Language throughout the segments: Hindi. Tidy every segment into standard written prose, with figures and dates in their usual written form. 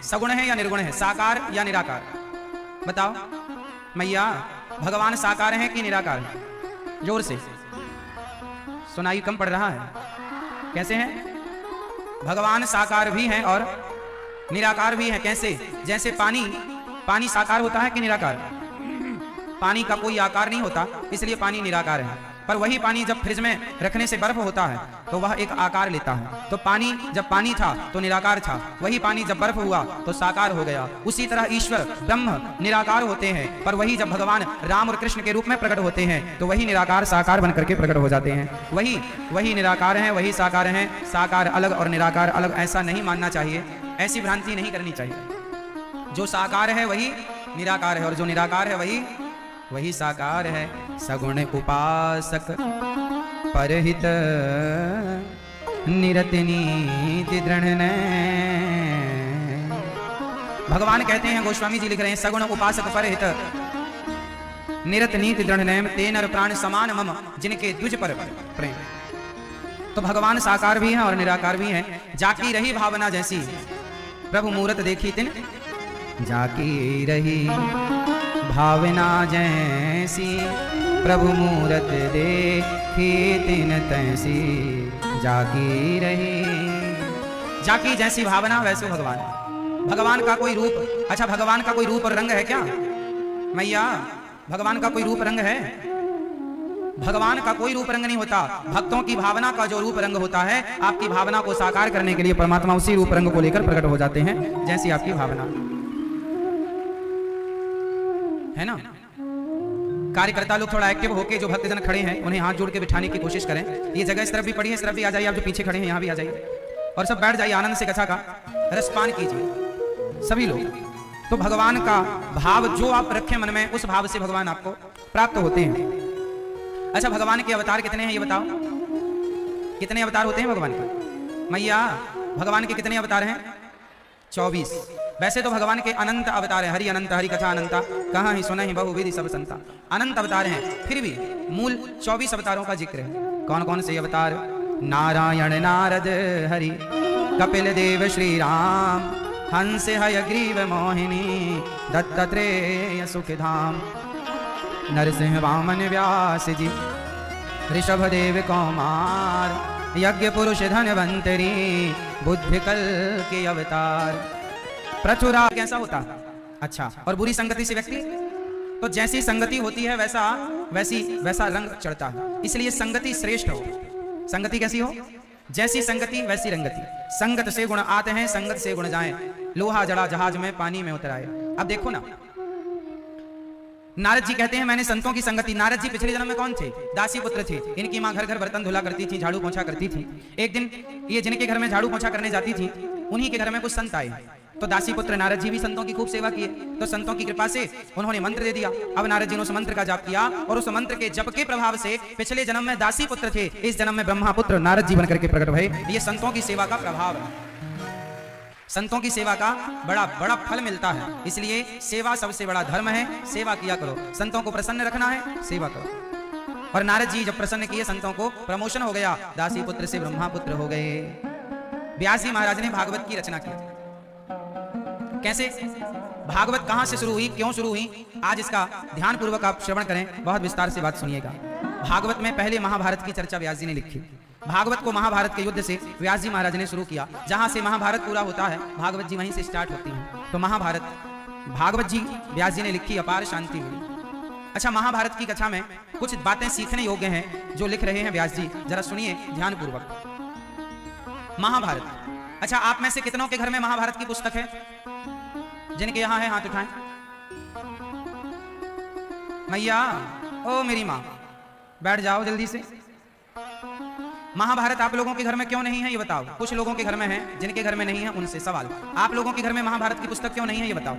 सगुण है या निर्गुण है, साकार या निराकार? बताओ मैया, भगवान साकार है कि निराकार है? जोर से, सुनाई कम पड़ रहा है। कैसे हैं? भगवान साकार भी हैं और निराकार भी हैं। कैसे? जैसे पानी साकार होता है कि निराकार? पानी का कोई आकार नहीं होता, इसलिए पानी निराकार है। पर वही पानी जब फ्रिज में रखने से बर्फ होता है तो वह एक आकार लेता है। तो पानी जब पानी था तो निराकार था, वही पानी जब बर्फ हुआ तो साकार हो गया। उसी तरह ईश्वर ब्रह्म निराकार होते हैं, पर वही जब भगवान राम और कृष्ण के रूप में प्रकट होते हैं तो वही निराकार साकार बन करके प्रकट हो जाते हैं। वही निराकार है, वही साकार है। साकार अलग और निराकार अलग ऐसा नहीं मानना चाहिए, ऐसी भ्रांति नहीं करनी चाहिए। जो साकार है वही निराकार है और जो निराकार है वही साकार है। सगुण उपासक परहित निरत नीति दृढ़ ने। भगवान कहते हैं, गोस्वामी जी लिख रहे हैं, सगुण उपासक परहित निरत नीति दृढ़ ने ते नर प्राण समान मम जिनके द्विज पर प्रेम। तो भगवान साकार भी हैं और निराकार भी हैं। जाकी रही भावना जैसी प्रभु मूरत देखी तिन, जाकी रही भावना जैसी प्रभु मूरत देखी तिन तैसी, जाकी रही। जाकी जैसी भावना वैसे भगवान का कोई रूप। अच्छा, भगवान का कोई रूप और रंग है क्या मैया? भगवान का कोई रूप रंग है? भगवान का कोई रूप रंग नहीं होता। भक्तों की भावना का जो रूप रंग होता है, आपकी भावना को साकार करने के लिए परमात्मा उसी रूप रंग को लेकर प्रकट हो जाते हैं जैसी आपकी भावना है ना। कार्यकर्ता लोग थोड़ा एक्टिव होके, जो भक्तजन खड़े हैं उन्हें हाथ जोड़ के बिठाने की कोशिश करें। ये जगह इस तरफ भी पड़ी है, इस तरफ भी आ जाइए। आप जो पीछे खड़े हैं यहाँ भी आ जाइए और सब बैठ जाइए, आनंद से कथा का रसपान कीजिए सभी लोग। तो भगवान का भाव जो आप रखें मन में, उस भाव से भगवान आपको प्राप्त होते हैं। अच्छा, भगवान के अवतार कितने हैं ये बताओ? कितने अवतार होते हैं भगवान के मैया? भगवान के कितने अवतार हैं? 24। वैसे तो भगवान के अनंत अवतार हैं। हरि अनंत, हरि कथा अनंता, कहाँ ही सुना ही बहुविधि सब संता। अनंत अवतार हैं, फिर भी मूल 24 अवतारों का जिक्र है। कौन कौन से अवतार? नारायण नारद हरि, कपिल देव श्री राम, हंस हयग्रीव मोहिनी, दत्तात्रेय सुखधाम, नरसिंह वामन व्यास जी, ऋषभ देव कौमार, यज्ञ पुरुष धनवंतरी, बुद्धि कल के अवतार। प्रचुरा कैसा होता? अच्छा, और बुरी संगति से व्यक्ति, तो जैसी संगति होती है वैसा रंग चढ़ता है। इसलिए संगति श्रेष्ठ हो। संगति कैसी हो? जैसी संगति वैसी रंगति। संगत से गुण आते हैं, संगत से गुण जाएं। लोहा जड़ा जहाज में पानी में उतराए। अब देखो ना, नारद जी कहते हैं मैंने संतों की संगति। नारद जी पिछले जन्म में कौन थे? दासी पुत्र थे। इनकी माँ घर घर बर्तन धुला करती थी, झाड़ू पोंछा करती थी। एक दिन ये जिनके घर में झाड़ू पोंछा करने जाती थी, उन्हीं के घर में कुछ संत आए। तो दासी पुत्र नारद जी भी संतों की खूब सेवा किए। तो संतों की कृपा से उन्होंने मंत्र दे दिया। अब नारद जी ने उस मंत्र का जाप किया और उस मंत्र के जप के प्रभाव से पिछले जन्म में दासी पुत्र थे, इस जन्म में ब्रह्मा पुत्र नारद जी बनकर के प्रकट भये। ये संतों की सेवा का प्रभाव है। संतों की सेवा का बड़ा बड़ा फल मिलता है। इसलिए सेवा सबसे बड़ा धर्म है। सेवा किया करो। संतों को प्रसन्न रखना है, सेवा करो। और नारद जी जब प्रसन्न किए, संतों को प्रमोशन हो गया, दासी पुत्र से ब्रह्मा पुत्र हो गए। व्यास जी महाराज ने भागवत की रचना की। कैसे? भागवत कहां से शुरू हुई, क्यों शुरू हुई, आज इसका ध्यान पूर्वक आप श्रवण करें, बहुत विस्तार से बात सुनिएगा। भागवत में पहले महाभारत की चर्चा व्यास जी ने लिखी। भागवत को महाभारत के युद्ध से व्यास जी महाराज ने शुरू किया। जहां से महाभारत पूरा होता है, भागवत जी वहीं से स्टार्ट होती हैं। तो महाभारत भागवत जी व्यास जी ने लिखी, अपार शांति हुई। अच्छा, महाभारत की कथा में कुछ बातें सीखने योग्य हैं जो लिख रहे हैं व्यास जी, जरा सुनिए ध्यान पूर्वक। महाभारत, अच्छा आप में से कितनों के घर में महाभारत की पुस्तक है? जिनके यहां है हाथ उठाएं। मैया, ओ मेरी मां, बैठ जाओ जल्दी से। महाभारत आप लोगों के घर में क्यों नहीं है ये बताओ। कुछ लोगों के घर में है, जिनके घर में नहीं है उनसे सवाल। आप लोगों के घर में महाभारत की पुस्तक क्यों नहीं है ये बताओ।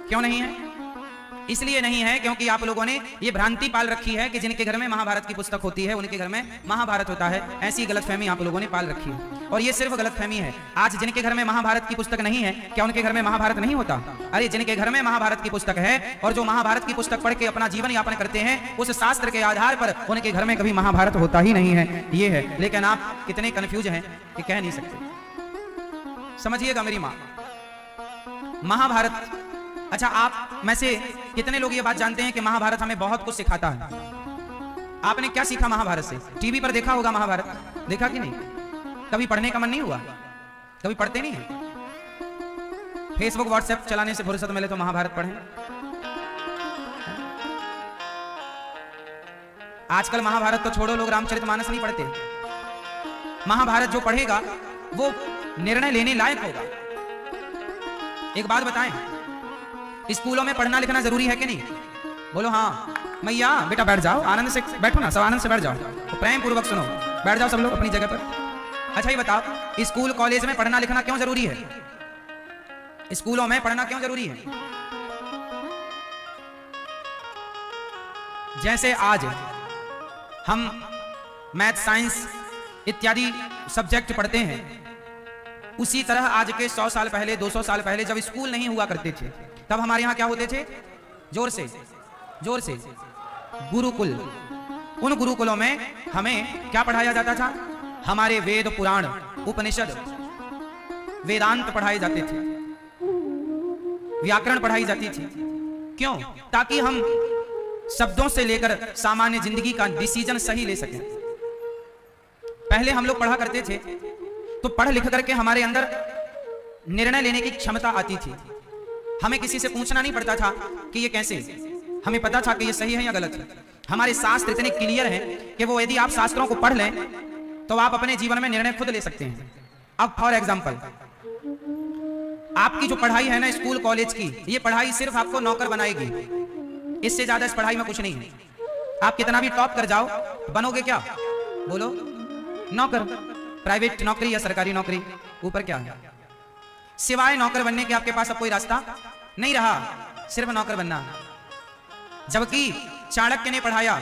क्यों नहीं है? इसलिए नहीं है क्योंकि आप लोगों ने ये भ्रांति पाल रखी है कि जिनके घर में महाभारत की पुस्तक होती है उनके घर में महाभारत होता है। ऐसी गलतफहमी आप लोगों ने पाल रखी है और ये सिर्फ गलतफहमी है। आज जिनके घर में महाभारत की पुस्तक नहीं है, क्या उनके घर में महाभारत नहीं होता? अरे जिनके घर में महाभारत की पुस्तक है और जो महाभारत की पुस्तक पढ़ के अपना जीवन यापन करते हैं, उस शास्त्र के आधार पर उनके घर में कभी महाभारत होता ही नहीं है। ये है, लेकिन आप कितने कंफ्यूज हैं कि कह नहीं सकते। समझिएगा मेरी मां, महाभारत। अच्छा, आप में से कितने लोग ये बात जानते हैं कि महाभारत हमें बहुत कुछ सिखाता है? आपने क्या सीखा महाभारत से? टीवी पर देखा होगा महाभारत, देखा कि नहीं? कभी पढ़ने का मन नहीं हुआ? कभी पढ़ते नहीं है? फेसबुक व्हाट्सएप चलाने से फुर्सत मिले तो महाभारत पढ़ें। आजकल महाभारत तो छोड़ो, लोग रामचरितमानस नहीं पढ़ते। महाभारत जो पढ़ेगा वो निर्णय लेने लायक होगा। एक बात बताएं, स्कूलों में पढ़ना लिखना जरूरी है कि नहीं? बोलो हाँ। मैया बेटा बैठ जाओ, आनंद से बैठो ना, सब आनंद से बैठ जाओ, तो प्रेम पूर्वक सुनो, बैठ जाओ सब लोग अपनी जगह पर। अच्छा ये बताओ, स्कूल कॉलेज में पढ़ना लिखना क्यों जरूरी है? स्कूलों में पढ़ना क्यों जरूरी है? जैसे आज हम मैथ साइंस इत्यादि सब्जेक्ट पढ़ते हैं, उसी तरह आज के 100 साल पहले 200 साल पहले जब स्कूल नहीं हुआ करते थे, तब हमारे यहां क्या होते थे? जोर से गुरुकुल। उन गुरुकुलों में हमें क्या पढ़ाया जाता था? हमारे वेद पुराण उपनिषद वेदांत पढ़ाए जाते थे, व्याकरण पढ़ाई जाती थी। क्यों? ताकि हम शब्दों से लेकर सामान्य जिंदगी का डिसीजन सही ले सकें। पहले हम लोग पढ़ा करते थे तो पढ़ लिख करके हमारे अंदर निर्णय लेने की क्षमता आती थी। हमें किसी से पूछना नहीं पड़ता था कि ये कैसे, हमें पता था कि ये सही है या गलत है। हमारे शास्त्र इतने क्लियर हैं कि वो यदि आप शास्त्रों को पढ़ लें तो आप अपने जीवन में निर्णय खुद ले सकते हैं। अब फॉर एग्जाम्पल, आपकी जो पढ़ाई है ना स्कूल कॉलेज की, ये पढ़ाई सिर्फ आपको नौकर बनाएगी, इससे ज्यादा इस पढ़ाई में कुछ नहीं है। आप कितना भी टॉप कर जाओ, बनोगे क्या? बोलो, नौकर। प्राइवेट नौकरी या सरकारी नौकरी, ऊपर क्या है? सिवाय नौकर बनने के आपके पास अब कोई रास्ता नहीं रहा, सिर्फ नौकर बनना। जबकि चाणक्य ने पढ़ाया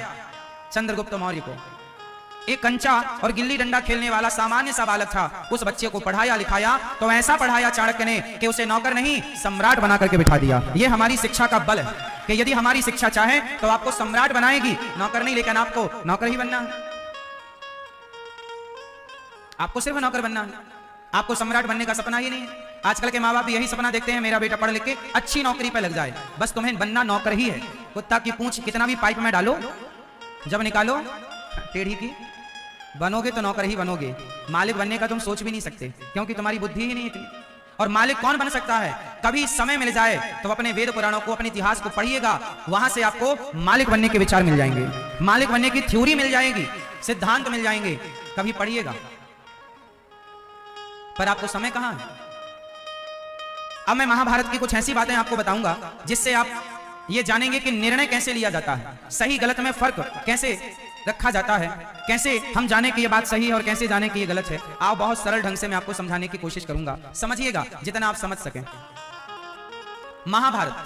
चंद्रगुप्त मौर्य को, एक कंचा और गिल्ली डंडा खेलने वाला सामान्य सा बालक था, उस बच्चे को पढ़ाया लिखाया तो ऐसा पढ़ाया चाणक्य ने कि उसे नौकर नहीं सम्राट बना करके बिठा दिया। यह हमारी शिक्षा का बल है कि यदि हमारी शिक्षा चाहे तो आपको सम्राट बनाएगी, नौकर नहीं, लेकिन आपको नौकर ही बनना है। आपको सिर्फ नौकर बनना है, आपको सम्राट बनने का सपना ही नहीं है। आजकल के माँ बाप यही सपना देखते हैं, मेरा बेटा पढ़ लिख के अच्छी नौकरी पे लग जाए, बस तुम्हें बनना नौकर ही है। कुत्ता की पूंछ कितना भी पाइप में डालो, जब निकालो टेढ़ी की, बनोगे तो नौकर ही बनोगे। मालिक बनने का तुम सोच भी नहीं सकते, क्योंकि तुम्हारी बुद्धि ही नहीं थी। और मालिक कौन बन सकता है? कभी समय मिल जाए तो अपने वेद पुराणों को, अपने इतिहास को पढ़िएगा, वहां से आपको मालिक बनने के विचार मिल जाएंगे, मालिक बनने की थ्योरी मिल जाएगी, सिद्धांत मिल जाएंगे। कभी पढ़िएगा, पर आपको समय कहां है? अब मैं महाभारत की कुछ ऐसी बातें आपको बताऊंगा जिससे आप ये जानेंगे कि निर्णय कैसे लिया जाता है, सही गलत में फर्क कैसे रखा जाता है, कैसे हम जाने कि ये बात सही है और कैसे जाने कि ये गलत है। आप बहुत सरल ढंग से मैं आपको समझाने की कोशिश करूंगा, समझिएगा जितना आप समझ सकें। महाभारत,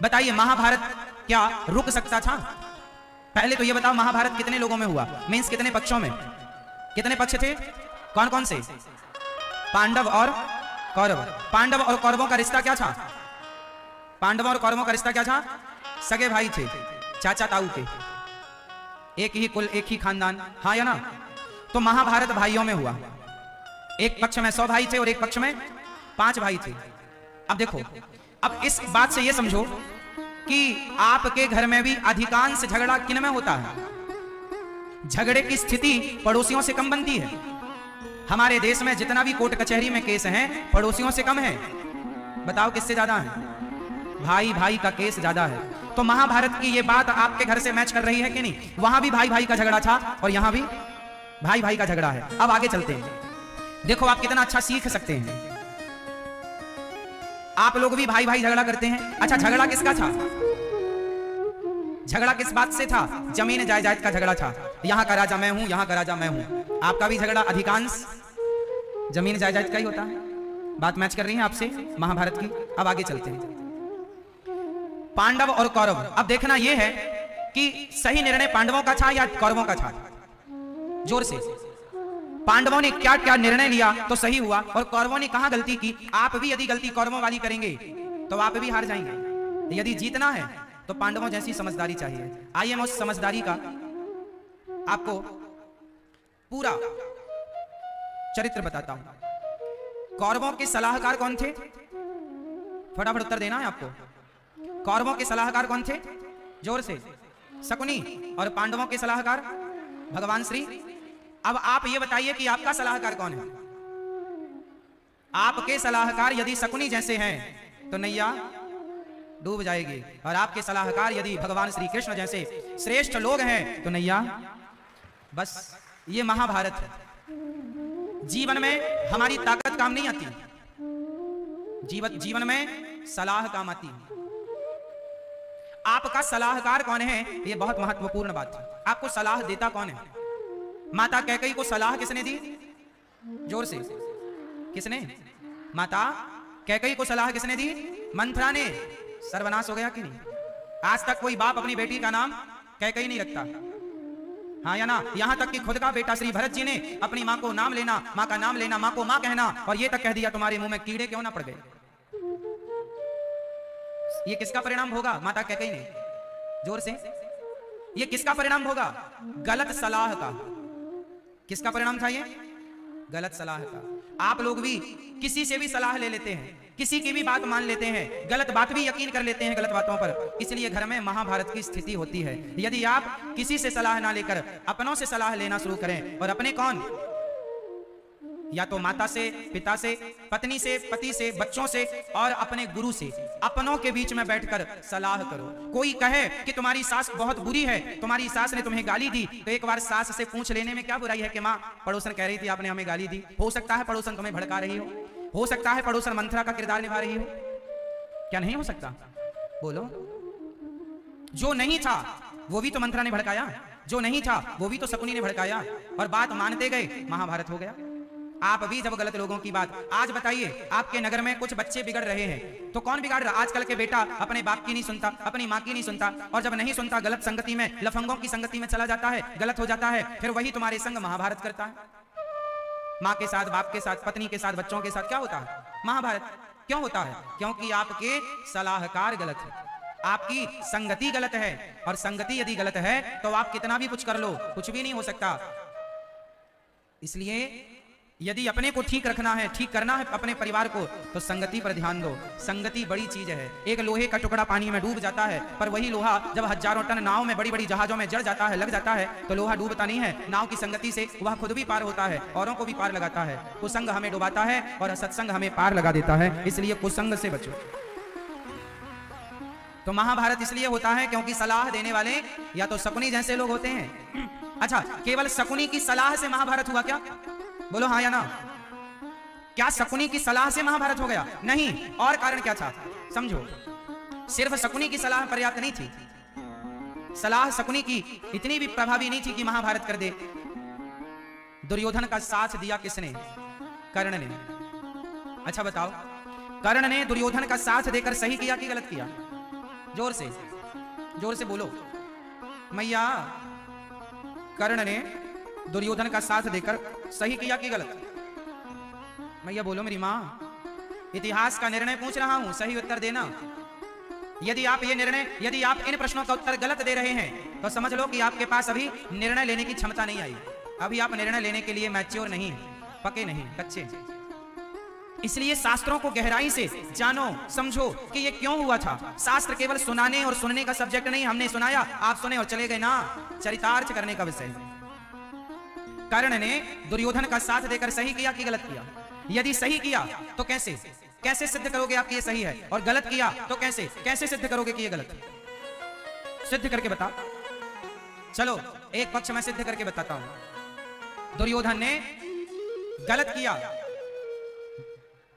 बताइए महाभारत क्या रुक सकता था? पहले तो ये बताओ, महाभारत कितने लोगों में हुआ? मीन्स कितने पक्षों में? कितने पक्ष थे? कौन कौन से? पांडव और कौरव। पांडव और कौरवों का रिश्ता क्या था? पांडवों और कौरवों का रिश्ता क्या था? सगे भाई थे, चाचा ताऊ के, एक ही कुल, एक ही खानदान, हाँ या ना? तो महाभारत भाइयों में हुआ। एक पक्ष में 100 भाई थे और एक पक्ष में 5 भाई थे। अब देखो, अब इस बात से यह समझो कि आपके घर में भी अधिकांश झगड़ा किन में होता है? झगड़े की स्थिति पड़ोसियों से कम बनती है। हमारे देश में जितना भी कोर्ट कचहरी में केस हैं, पड़ोसियों से कम है। बताओ किससे ज्यादा है? भाई भाई का केस ज्यादा है। तो महाभारत की ये बात आपके घर से मैच कर रही है कि नहीं? वहां भी भाई भाई का झगड़ा था और यहां भी भाई भाई का झगड़ा है। अब आगे चलते हैं, देखो आप कितना अच्छा सीख सकते हैं। आप लोग भी भाई भाई झगड़ा करते हैं। अच्छा, झगड़ा किसका था? झगड़ा किस बात से था? जमीन जायदाद का झगड़ा था। यहां का राजा मैं हूं, यहां का राजा मैं हूं। आपका भी झगड़ा अधिकांश जमीन जायदाद का ही होता है। बात मैच कर रही है आपसे महाभारत की। अब आगे चलते हैं, पांडव और कौरव। अब देखना यह है कि सही निर्णय पांडवों का था या कौरवों का था? जोर से, पांडवों ने क्या क्या निर्णय लिया तो सही हुआ और कौरवों ने कहां गलती की? आप भी यदि गलती कौरवों वाली करेंगे तो आप भी हार जाएंगे। यदि जीतना है तो पांडवों जैसी समझदारी चाहिए। आइए मैं उस समझदारी का आपको पूरा चरित्र बताता हूं। कौरवों के सलाहकार कौन थे? फटाफट उत्तर देना है आपको। कौरवों के सलाहकार कौन थे? जोर से। शकुनी। और पांडवों के सलाहकार भगवान श्री। अब आप ये बताइए कि आपका सलाहकार कौन है? आपके सलाहकार यदि शकुनी जैसे हैं तो नैया डूब जाएगी, और आपके सलाहकार यदि भगवान श्री कृष्ण जैसे श्रेष्ठ लोग हैं तो नैया बस। ये महाभारत है। जीवन में हमारी ताकत काम नहीं आती, जीवन में सलाह काम आती है। आपका सलाहकार कौन है, ये बहुत महत्वपूर्ण बात है। आपको सलाह देता कौन है? माता कैकेयी को सलाह किसने दी? जोर से। किसने? माता कैकेयी को सलाह किसने दी? मंथरा ने। सर्वनाश हो गया कि नहीं? आज तक कोई बाप अपनी बेटी का नाम कैकेयी नहीं रखता, हाँ या ना? यहां तक कि खुद का बेटा श्री भरत जी ने अपनी मां को नाम लेना, मां का नाम लेना, मां को मां कहना, और ये तक कह दिया तुम्हारे मुंह में कीड़े क्यों ना पड़ गए। ये किसका परिणाम भोगा? माता कैकेयी ने। जोर से। ये किसका परिणाम भोगा? गलत सलाह का। किसका परिणाम था ये? गलत सलाह का। आप लोग भी किसी से भी सलाह ले लेते हैं, किसी की भी बात मान लेते हैं, गलत बात भी यकीन कर लेते हैं गलत बातों पर। इसलिए घर में महाभारत की स्थिति होती है। यदि आप किसी से सलाह ना लेकर अपनों से सलाह लेना शुरू करें, और अपने कौन? या तो माता से, पिता से, पत्नी से, पति से, बच्चों से, और अपने गुरु से, अपनों के बीच में बैठकर सलाह करो। कोई कहे कि तुम्हारी सास बहुत बुरी है, तुम्हारी सास ने तुम्हें गाली दी, तो एक बार सास से पूछ लेने में क्या बुराई है कि माँ, पड़ोसन कह रही थी आपने हमें गाली दी। हो सकता है पड़ोसन तुम्हें भड़का रही हो सकता है पड़ोसन मंथरा का किरदार निभा रही हो। क्या नहीं हो सकता? बोलो। जो नहीं था वो भी तो मंथरा ने भड़काया, जो नहीं था वो भी तो शकुनी ने भड़काया, और बात मानते गए, महाभारत हो गया। आप भी जब गलत लोगों की बात, आज बताइए आपके नगर में कुछ बच्चे बिगड़ रहे हैं, तो कौन बिगाड़ रहा? आजकल के बेटा अपने बाप की नहीं सुनता, अपनी माँ की नहीं सुनता, और जब नहीं सुनता गलत संगति में, लफंगों की संगति में चला जाता है, गलत हो जाता है, फिर वही तुम्हारे संग महाभारत करता है। माँ के साथ, बाप के साथ, पत्नी के साथ, बच्चों के साथ क्या होता है? महाभारत। क्यों होता है? क्योंकि आपके सलाहकार गलत है, आपकी संगति गलत है, और संगति यदि गलत है तो आप कितना भी कुछ कर लो, कुछ भी नहीं हो सकता। इसलिए यदि अपने को ठीक रखना है, ठीक करना है अपने परिवार को, तो संगति पर ध्यान दो। संगति बड़ी चीज है। एक लोहे का टुकड़ा पानी में डूब जाता है, पर वही लोहा जब हजारों टन नाव में, बड़ी बड़ी जहाजों में जड़ जाता है, लग जाता है, तो लोहा डूबता नहीं है। नाव की संगति से वह खुद भी पार होता है, औरों को भी पार लगाता है। कुसंग हमें डुबाता है और सत्संग हमें पार लगा देता है। इसलिए कुसंग से बचो। तो महाभारत इसलिए होता है क्योंकि सलाह देने वाले या तो शकुनी जैसे लोग होते हैं। अच्छा, केवल शकुनी की सलाह से महाभारत हुआ क्या? बोलो हाँ या ना? क्या शकुनी की सलाह से महाभारत हो गया? नहीं। और कारण क्या था? समझो। सिर्फ शकुनी की सलाह पर्याप्त नहीं थी। सलाह शकुनी की इतनी भी प्रभावी नहीं थी कि महाभारत कर दे। दुर्योधन का साथ दिया किसने? कर्ण ने। अच्छा बताओ, कर्ण ने दुर्योधन का साथ देकर सही किया कि गलत किया? जोर से, जोर से बोलो। मैया, कर्ण ने दुर्योधन का साथ देकर सही किया कि गलत? मैया बोलो मेरी मां। इतिहास का निर्णय पूछ रहा हूं, सही उत्तर देना। यदि आप ये निर्णय, यदि आप इन प्रश्नों का उत्तर गलत दे रहे हैं तो समझ लो कि आपके पास अभी निर्णय लेने की क्षमता नहीं आई। अभी आप निर्णय लेने के लिए मैच्योर नहीं, पके नहीं, कच्चे। इसलिए शास्त्रों को गहराई से जानो, समझो कि ये क्यों हुआ था। शास्त्र केवल सुनाने और सुनने का सब्जेक्ट नहीं। हमने सुनाया, आप सुने और चले गए ना, चरितार्थ करने का विषय। कर्ण ने दुर्योधन का साथ देकर सही किया कि गलत किया? यदि सही किया तो कैसे, कैसे सिद्ध करोगे आप कि ये सही है? और गलत किया तो कैसे, कैसे सिद्ध करोगे कि ये गलत? सिद्ध करके बता। चलो एक पक्ष मैं सिद्ध करके बताता हूं। दुर्योधन ने गलत किया,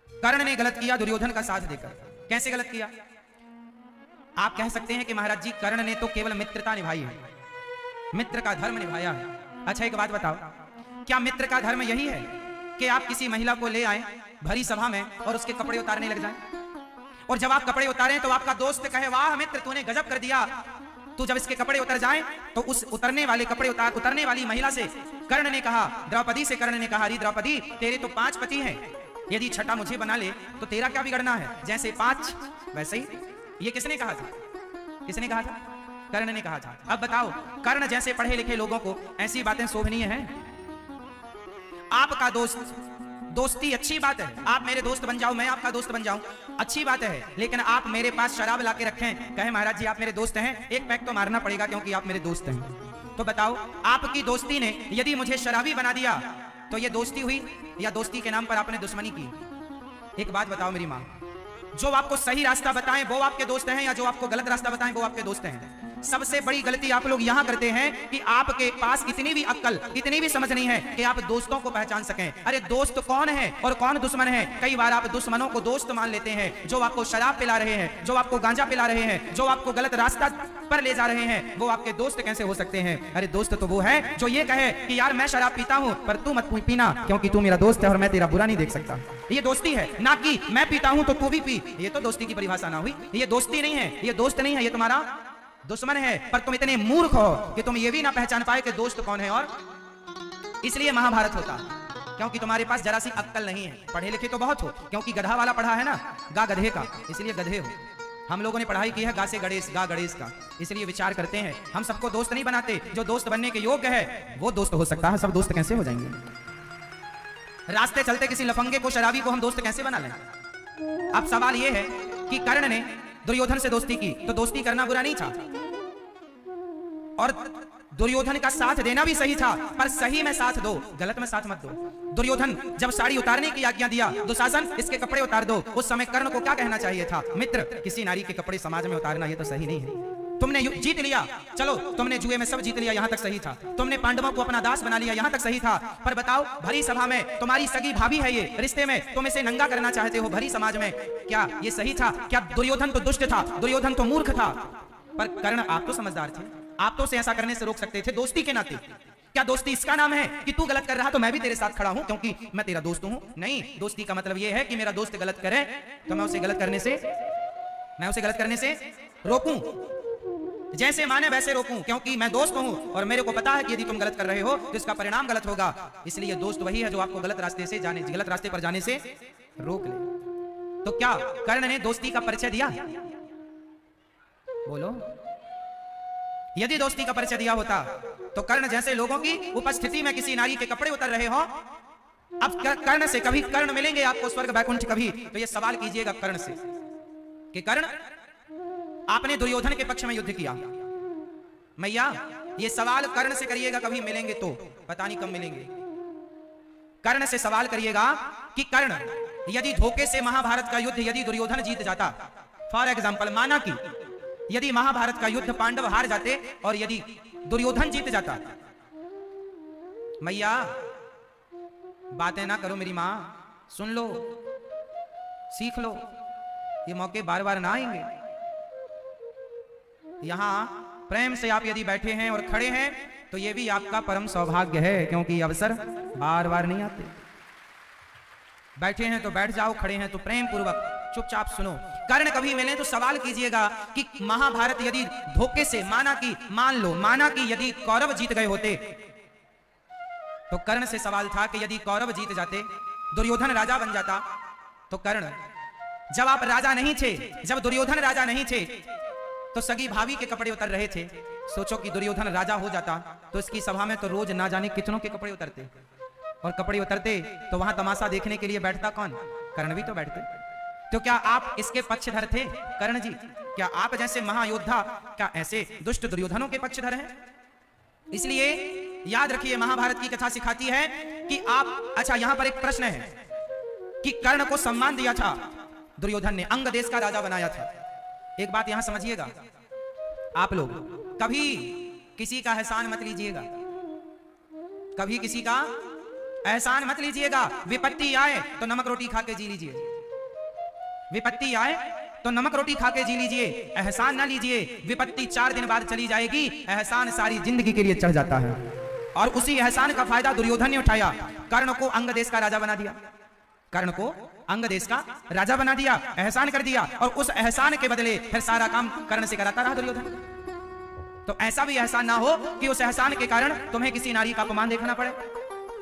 कर्ण ने गलत किया दुर्योधन का साथ देकर। कैसे गलत किया? आप कह सकते हैं कि महाराज जी कर्ण ने तो केवल मित्रता निभाई है, मित्र का धर्म निभाया है। अच्छा एक बात बताओ, क्या मित्र का धर्म यही है कि आप किसी महिला को ले आए भरी सभा में और उसके कपड़े उतारने लग जाएं? और जब आप कपड़े उतारें तो आपका दोस्त कहे वाह मित्र तूने गजब कर दिया, तू जब इसके कपड़े उतर जाएं तो उस उतरने वाले कपड़े उतरने वाली महिला से कर्ण ने कहा, द्रौपदी से कर्ण ने कहा, अरे द्रौपदी तेरे तो 5 पति हैं, यदि छठा मुझे बना ले तो तेरा क्या बिगड़ना है? जैसे 5 वैसे ही। ये किसने कहा था? किसने कहा था? कर्ण ने कहा था। अब बताओ, कर्ण जैसे पढ़े लिखे लोगों को ऐसी बातें शोभनीय हैं? आपका दोस्त दोस्ती अच्छी बात है, आप मेरे दोस्त बन जाओ, मैं आपका दोस्त बन जाऊं, अच्छी बात है। लेकिन आप मेरे पास शराब लाके रखें, कहे महाराज जी आप मेरे दोस्त हैं, एक पैक तो मारना पड़ेगा क्योंकि आप मेरे दोस्त हैं। तो बताओ, आपकी दोस्ती ने यदि मुझे शराबी बना दिया तो ये दोस्ती हुई या दोस्ती के नाम पर आपने दुश्मनी की? एक बात बताओ मेरी माँ, जो आपको सही रास्ता बताएं वो आपके दोस्त हैं, या जो आपको गलत रास्ता बताएं वो आपके दोस्त हैं? सबसे बड़ी गलती आप लोग यहां करते हैं कि आपके पास इतनी भी अक्ल, इतनी भी समझ नहीं है कि आप दोस्तों को पहचान सकें। अरे दोस्त कौन है और कौन दुश्मन है? कई बार आप दुश्मनों को दोस्त मान लेते हैं। जो आपको शराब पिला रहे हैं, जो आपको गांजा पिला रहे हैं, जो आपको गलत रास्ता पर ले जा रहे हैं, वो आपके दोस्त कैसे हो सकते हैं? अरे दोस्त तो वो है जो ये कहे कि यार मैं शराब पीता हूं पर तू मत पीना क्योंकि तू मेरा दोस्त है और मैं तेरा बुरा नहीं देख सकता। ये दोस्ती है, ना कि मैं पीता हूं तो तू भी पी। ये तो दोस्ती की परिभाषा ना हुई, ये दोस्ती नहीं है, ये दोस्त नहीं है, ये तुम्हारा दुश्मन है। पर तुम इतने मूर्ख हो कि तुम ये भी ना पहचान पाए कि दोस्त कौन है। और इसलिए महाभारत होता क्योंकि तुम्हारे पास जरा सी अक्ल नहीं है। पढ़े लिखे तो बहुत हो, क्योंकि गधा वाला पढ़ा है ना, गा गधे का, इसलिए गधे हो। हम लोगों ने पढ़ाई की है गा से गणेश, गा गणेश का, इसलिए विचार करते हैं। हम सबको दोस्त नहीं बनाते, जो दोस्त बनने के योग्य है वो दोस्त हो सकता है। सब दोस्त कैसे हो जाएंगे? रास्ते चलते किसी लफंगे को, शराबी को हम दोस्त कैसे बना लें? अब सवाल यह है कि कर्ण ने दुर्योधन से दोस्ती की तो दोस्ती करना बुरा नहीं था, और दुर्योधन का साथ देना भी सही था, पर सही में साथ दो, गलत में साथ मत दो। दुर्योधन जब साड़ी उतारने की आज्ञा दिया, दुशासन इसके कपड़े उतार दो, उस समय कर्ण को क्या कहना चाहिए था? मित्र, किसी नारी के कपड़े समाज में उतारना ये तो सही नहीं है। तुमने जीत लिया, चलो तुमने जुए में सब जीत लिया, यहां तक सही था। तुमने पांडवों को अपना दास बना लिया, यहां तक सही था। पर बताओ, भरी सभा में तुम्हारी सगी भाभी है, ये रिश्ते में तुम इसे नंगा करना चाहते हो भरी समाज में, क्या ये सही था? क्या दुर्योधन तो दुष्ट था, दुर्योधन तो मूर्ख था, पर कर्ण आप तो समझदार थे, आप तो उसे ऐसा करने से रोक सकते थे दोस्ती के नाते। क्या दोस्ती इसका नाम है कि तू गलत कर रहा तो मैं भी तेरे साथ खड़ा हूं क्योंकि मैं तेरा दोस्त हूं? नहीं, दोस्ती का मतलब यह है कि मेरा दोस्त गलत करे तो मैं उसे गलत करने से रोकूं, जैसे माने वैसे रोकूं, क्योंकि मैं दोस्त हूं और मेरे को पता है कि यदि तुम गलत कर रहे हो तो इसका परिणाम गलत होगा। इसलिए दोस्त वही है जो आपको गलत रास्ते पर जाने से रोक ले। तो क्या कर्ण ने दोस्ती का परिचय दिया? बोलो, यदि दोस्ती का परिचय दिया होता तो कर्ण जैसे लोगों की उपस्थिति में किसी नारी के कपड़े उतर रहे हो, अब कर्ण से कभी कर्ण मिलेंगे आपको स्वर्ग वैकुंठ कभी, तो ये सवाल कीजिएगा कर्ण से कि कर्ण, आपने दुर्योधन के पक्ष में युद्ध किया, मैया ये सवाल कर्ण से करिएगा कभी मिलेंगे तो, पता नहीं कब मिलेंगे। कर्ण से सवाल करिएगा कि कर्ण, यदि धोखे से महाभारत का युद्ध यदि दुर्योधन जीत जाता, फॉर एग्जाम्पल माना कि यदि महाभारत का युद्ध पांडव हार जाते और यदि दुर्योधन जीत जाता, मैया बातें ना करो मेरी मां, सुन लो, सीख लो, ये मौके बार बार ना आएंगे। यहां प्रेम से आप यदि बैठे हैं और खड़े हैं तो ये भी आपका परम सौभाग्य है, क्योंकि अवसर बार बार नहीं आते। बैठे हैं तो बैठ जाओ, खड़े हैं तो प्रेम पूर्वक चुपचाप सुनो। कर्ण कभी मिले तो सवाल कीजिएगा कि महाभारत यदि धोखे से माना कि यदि कौरव जीत गए होते, तो कर्ण से सवाल था कि यदि कौरव जीत जाते, दुर्योधन राजा बन जाता, तो कर्ण, जब आप राजा नहीं थे, जब दुर्योधन राजा नहीं थे, तो सगी भाभी के कपड़े उतर रहे थे। सोचो कि दुर्योधन राजा हो जाता तो इसकी सभा में तो रोज ना जाने कितनों के कपड़े उतरते, और कपड़े उतरते तो वहां तमाशा देखने के लिए बैठता कौन? कर्ण भी तो बैठते। तो क्या आप इसके पक्षधर थे कर्ण जी? क्या आप जैसे महायोद्धा क्या ऐसे दुष्ट दुर्योधनों के पक्षधर हैं? इसलिए याद रखिए, महाभारत की कथा सिखाती है कि आप, अच्छा यहां पर एक प्रश्न है कि कर्ण को सम्मान दिया था दुर्योधन ने, अंग देश का राजा बनाया था। एक बात यहां समझिएगा, आप लोग कभी किसी का एहसान मत लीजिएगा, कभी किसी का एहसान मत लीजिएगा। विपत्ति आए तो नमक रोटी खा के जी लीजिए, विपत्ति आए तो नमक रोटी खा के जी लीजिए, एहसान ना लीजिए। विपत्ति 4 दिन बाद चली जाएगी, एहसान सारी जिंदगी के लिए चढ़ जाता है। और उसी एहसान का फायदा दुर्योधन ने उठाया, कर्ण को अंग देश का राजा बना दिया, कर्ण को अंग देश का राजा बना दिया, एहसान कर दिया, और उस एहसान के बदले फिर सारा काम कर्ण से कराता रहा दुर्योधन। तो ऐसा भी एहसान ना हो कि उस एहसान के कारण तुम्हें किसी नारी का अपमान देखना पड़े,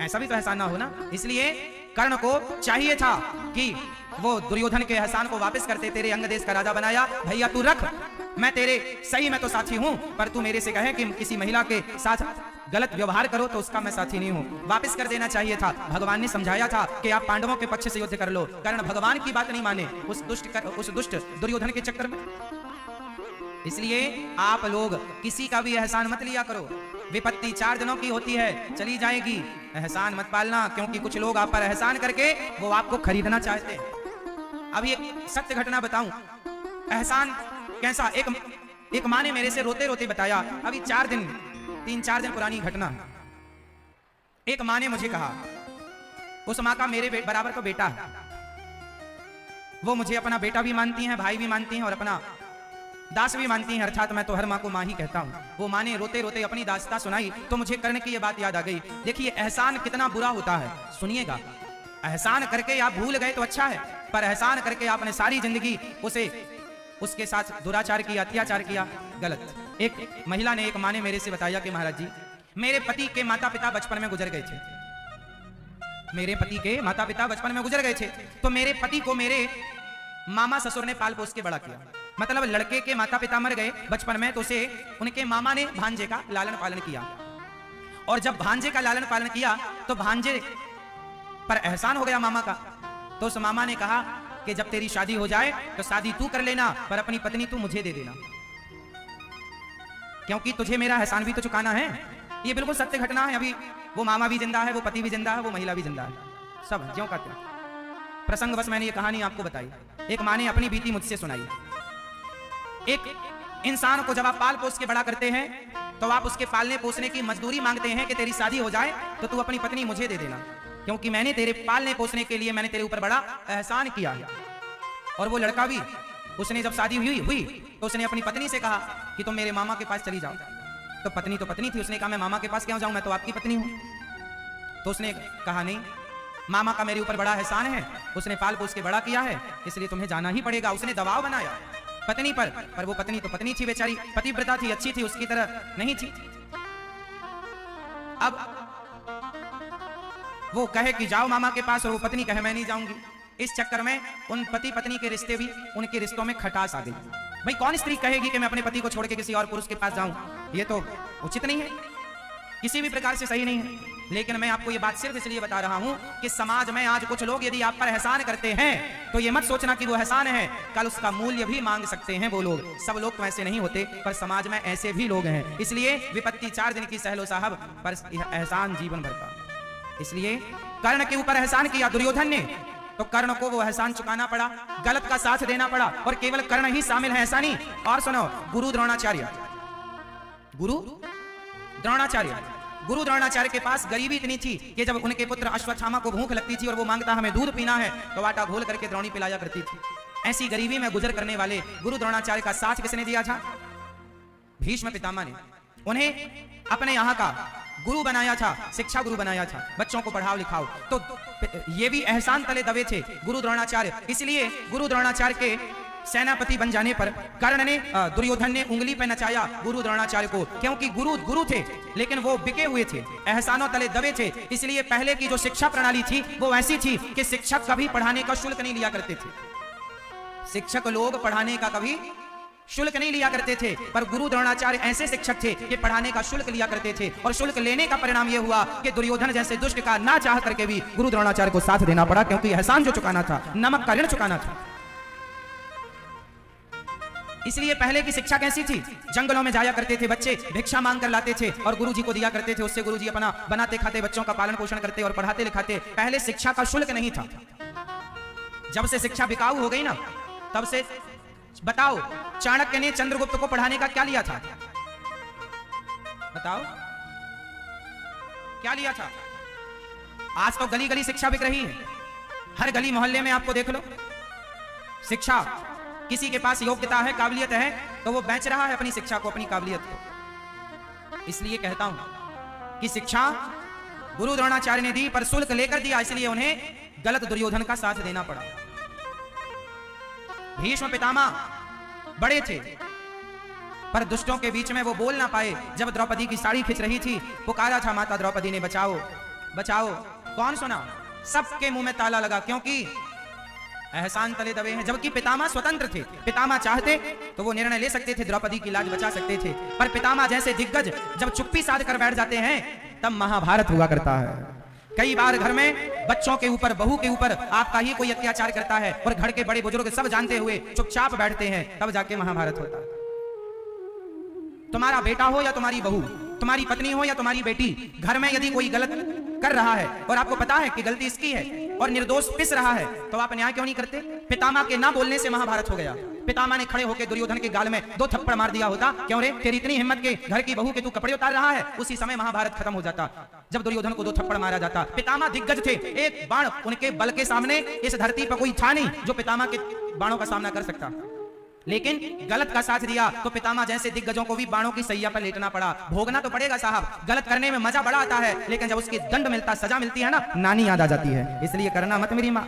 ऐसा भी तो एहसान ना हो ना। इसलिए कर्ण को चाहिए था कि वो दुर्योधन के एहसान को वापस करते, तेरे अंग देश का राजा बनाया, भैया तू रख, मैं तेरे सही में तो साथी हूं, पर तू मेरे से कहे कि किसी महिला के साथ गलत व्यवहार करो तो उसका मैं साथी नहीं हूं, वापस कर देना चाहिए था। भगवान ने समझाया था कि आप पांडवों के पक्ष से युद्ध कर लो। कर्ण भगवान की बात नहीं माने उस दुष्ट दुर्योधन के चक्कर में। इसलिए आप लोग किसी का भी एहसान मत लिया करो। विपत्ति 4 दिनों की होती है, चली जाएगी, एहसान मत पालना, क्योंकि कुछ लोग आप पर एहसान करके वो आपको खरीदना चाहते हैं। अब ये सत्य घटना बताऊं, एहसान कैसा। एक माँ ने मेरे से रोते रोते बताया, अभी 3-4 दिन पुरानी घटना है। एक माँ ने मुझे कहा, उस माँ का मेरे बराबर तो बेटा है, वो मुझे अपना बेटा भी मानती हैं, भाई भी मानती हैं और अपना दास भी मानती हैं, अर्थात मैं तो हर माँ को माँ ही कहता हूँ। वो माँ ने रोते रोते अपनी दास्तां सुनाई तो मुझे कर्ण की ये बात याद आ गई। देखिए एहसान कितना बुरा होता है, सुनिएगा। एहसान करके आप भूल गए तो अच्छा है, पर एहसान करके आपने सारी जिंदगी उसके साथ दुराचार किया, अत्याचार किया, गलत। एक महिला ने, एक माँ ने मेरे से बताया कि महाराज जी, मेरे पति के माता पिता बचपन में गुजर गए थे, मेरे पति के माता पिता बचपन में गुजर गए थे, तो मेरे पति को मेरे मामा ससुर ने पाल पोस के बड़ा किया। मतलब लड़के के माता पिता मर गए बचपन में, तो उसे उनके मामा ने भांजे का लालन पालन किया, और जब भांजे का लालन पालन किया तो भांजे पर एहसान हो गया मामा का। तो उस मामा ने कहा कि जब तेरी शादी हो जाए तो शादी तू कर लेना, पर अपनी पत्नी तू मुझे दे देना, क्योंकि तुझे मेरा एहसान भी तो चुकाना है। ये बिल्कुल सत्य घटना है। अभी वो मामा भी जिंदा है, वो पति भी जिंदा है, वो महिला भी जिंदा है, सब ज्यों का त्यों। प्रसंग बस मैंने ये कहानी आपको बताई। एक माँ ने अपनी बीती मुझसे सुनाई। एक इंसान को जब आप पाल पोस के बड़ा करते हैं तो आप उसके पालने पोसने की मजदूरी मांगते हैं कि तेरी शादी हो जाए तो तू अपनी पत्नी मुझे दे देना, क्योंकि मैंने तेरे पालने पोसने के लिए मैंने तेरे ऊपर बड़ा एहसान किया है। और वो लड़का भी, उसने जब शादी हुई तो उसने अपनी पत्नी से कहा कि तुम मेरे मामा के पास चली जाओ। तो पत्नी थी, उसने कहा मैं मामा के पास क्यों जाऊं, मैं तो आपकी पत्नी हूं। तो उसने कहा नहीं, मामा का मेरे ऊपर बड़ा एहसान है, उसने पाल पोस के बड़ा किया है, इसलिए तुम्हें जाना ही पड़ेगा। उसने दबाव बनाया पत्नी पर वो पत्नी तो पत्नी थी, बेचारी पतिव्रता थी, अच्छी थी, उसकी तरह नहीं थी। अब वो कहे कि जाओ मामा के पास, और वो पत्नी कहे मैं नहीं जाऊंगी। इस चक्कर में उन पति पत्नी के रिश्ते भी, उनके रिश्तों में खटास आ गई। भाई कौन स्त्री कहेगी कि मैं अपने पति को छोड़ के किसी और पुरुष के पास जाऊं, ये तो उचित नहीं है, किसी भी प्रकार से सही नहीं है। लेकिन मैं आपको ये बात सिर्फ इसलिए बता रहा हूं कि समाज में आज कुछ लोग यदि आप पर एहसान करते हैं तो ये मत सोचना कि वो एहसान है, कल उसका मूल्य भी मांग सकते हैं वो लोग। सब लोग तो ऐसे नहीं होते, पर समाज में ऐसे भी लोग हैं। इसलिए विपत्ति 4 दिन की सहलो साहब, पर एहसान जीवन भर का। इसलिए कर्ण के ऊपर एहसान किया दुर्योधन ने, तो कर्ण को वो एहसान चुकाना पड़ा, गलत का साथ देना पड़ा, और केवल कर्ण ही शामिल है ऐसा नहीं। और सुनो, गुरु द्रोणाचार्य के पास गरीबी इतनी थी कि जब उनके पुत्र अश्वत्थामा को भूख लगती थी और वो मांगता हमें दूध पीना है, तो आटा घोल करके द्रोणी पिलाया करती थी। ऐसी गरीबी में गुजर करने वाले गुरु द्रोणाचार्य का साथ किसने दिया था? भीष्म पितामह ने। उन्हें अपने यहाँ का गुरु बनाया था, शिक्षा गुरु बनाया था, बच्चों को पढ़ाओ लिखाओ। तो ये भी एहसान तले दबे थे गुरु द्रोणाचार्य। इसलिए गुरु द्रोणाचार्य के सेनापति बन जाने पर कर्ण ने, दुर्योधन ने उंगली पे नचाया गुरु द्रोणाचार्य को, क्योंकि गुरु थे लेकिन वो बिके हुए थे, एहसानों तले दबे थे। इसलिए पहले की जो शिक्षा प्रणाली थी वो ऐसी थी कि शिक्षक कभी पढ़ाने का शुल्क नहीं लिया करते थे। शिक्षक लोग पढ़ाने का कभी शुल्क नहीं लिया करते थे, पर गुरु द्रोणाचार्य ऐसे शिक्षक थे कि पढ़ाने का शुल्क लिया करते थे। और शुल्क लेने का परिणाम यह हुआ कि दुर्योधन जैसे दुष्ट का ना चाह करके भी गुरु द्रोणाचार्य को साथ देना पड़ा, क्योंकि एहसान जो चुकाना था, नमक का ऋण चुकाना था। इसलिए पहले की शिक्षा कैसी थी? जंगलों में जाया करते थे बच्चे, भिक्षा मांग कर लाते थे और गुरुजी को दिया करते थे, उससे गुरुजी अपना बनाते खाते, बच्चों का पालन पोषण करते और पढ़ाते लिखाते। पहले शिक्षा का शुल्क नहीं था। जब से शिक्षा बिकाऊ हो गई ना, तब से बताओ चाणक्य ने चंद्रगुप्त को पढ़ाने का क्या लिया था? बताओ क्या लिया था? आज तो गली गली शिक्षा बिक रही है, हर गली मोहल्ले में आपको देख लो शिक्षा। किसी के पास योग्यता है, काबिलियत है, तो वो बेच रहा है अपनी शिक्षा को, अपनी काबिलियत को। इसलिए कहता हूं कि शिक्षा गुरु द्रोणाचार्य ने दी, पर शुल्क लेकर दिया, इसलिए उन्हें गलत दुर्योधन का साथ देना पड़ा। भीष्म पितामह बड़े थे, पर दुष्टों के बीच में वो बोल ना पाए। जब द्रौपदी की साड़ी खिंच रही थी, पुकारा था माता द्रौपदी ने, बचाओ बचाओ। कौन सुना? सबके मुंह में ताला लगा, क्योंकि एहसान तले दबे हैं। जबकि पितामह स्वतंत्र थे, पितामह चाहते तो वो निर्णय ले सकते थे, द्रौपदी की लाज बचा सकते थे, पर पितामह जैसे दिग्गज जब चुप्पी साध कर बैठ जाते हैं तब महाभारत हुआ करता है। कई बार घर में बच्चों के ऊपर, बहू के ऊपर आपका ही कोई अत्याचार करता है और घर के बड़े बुजुर्ग सब जानते हुए चुपचाप बैठते हैं, तब जाके महाभारत होता है। तुम्हारा बेटा हो या तुम्हारी बहू, तुम्हारी पत्नी हो या तुम्हारी बेटी, घर में यदि कोई गलत कर रहा है और आपको पता है कि गलती इसकी है और निर्दोष पिस रहा है, तो आप न्याय क्यों नहीं करते? पितामह के ना बोलने से महाभारत हो गया। पितामह ने खड़े होकर दुर्योधन के गाल में 2 थप्पड़ मार दिया होता, क्यों रे तेरी इतनी हिम्मत के घर की बहू के तू कपड़े उतार रहा है, उसी समय महाभारत खत्म हो जाता। जब दुर्योधन को 2 थप्पड़ मारा जाता। पितामह दिग्गज थे, एक बाण उनके बल के सामने इस धरती पर कोई था नहीं जो पितामह के बाणों का सामना कर सकता, लेकिन गलत का साथ दिया तो पितामह जैसे दिग्गजों को भी बाणों की सैया पर लेटना पड़ा। भोगना तो पड़ेगा साहब, गलत करने में मजा बड़ा आता है, लेकिन जब उसकी दंड मिलता, सजा मिलती है ना, नानी याद आ जाती है। इसलिए करना मत मेरी माँ।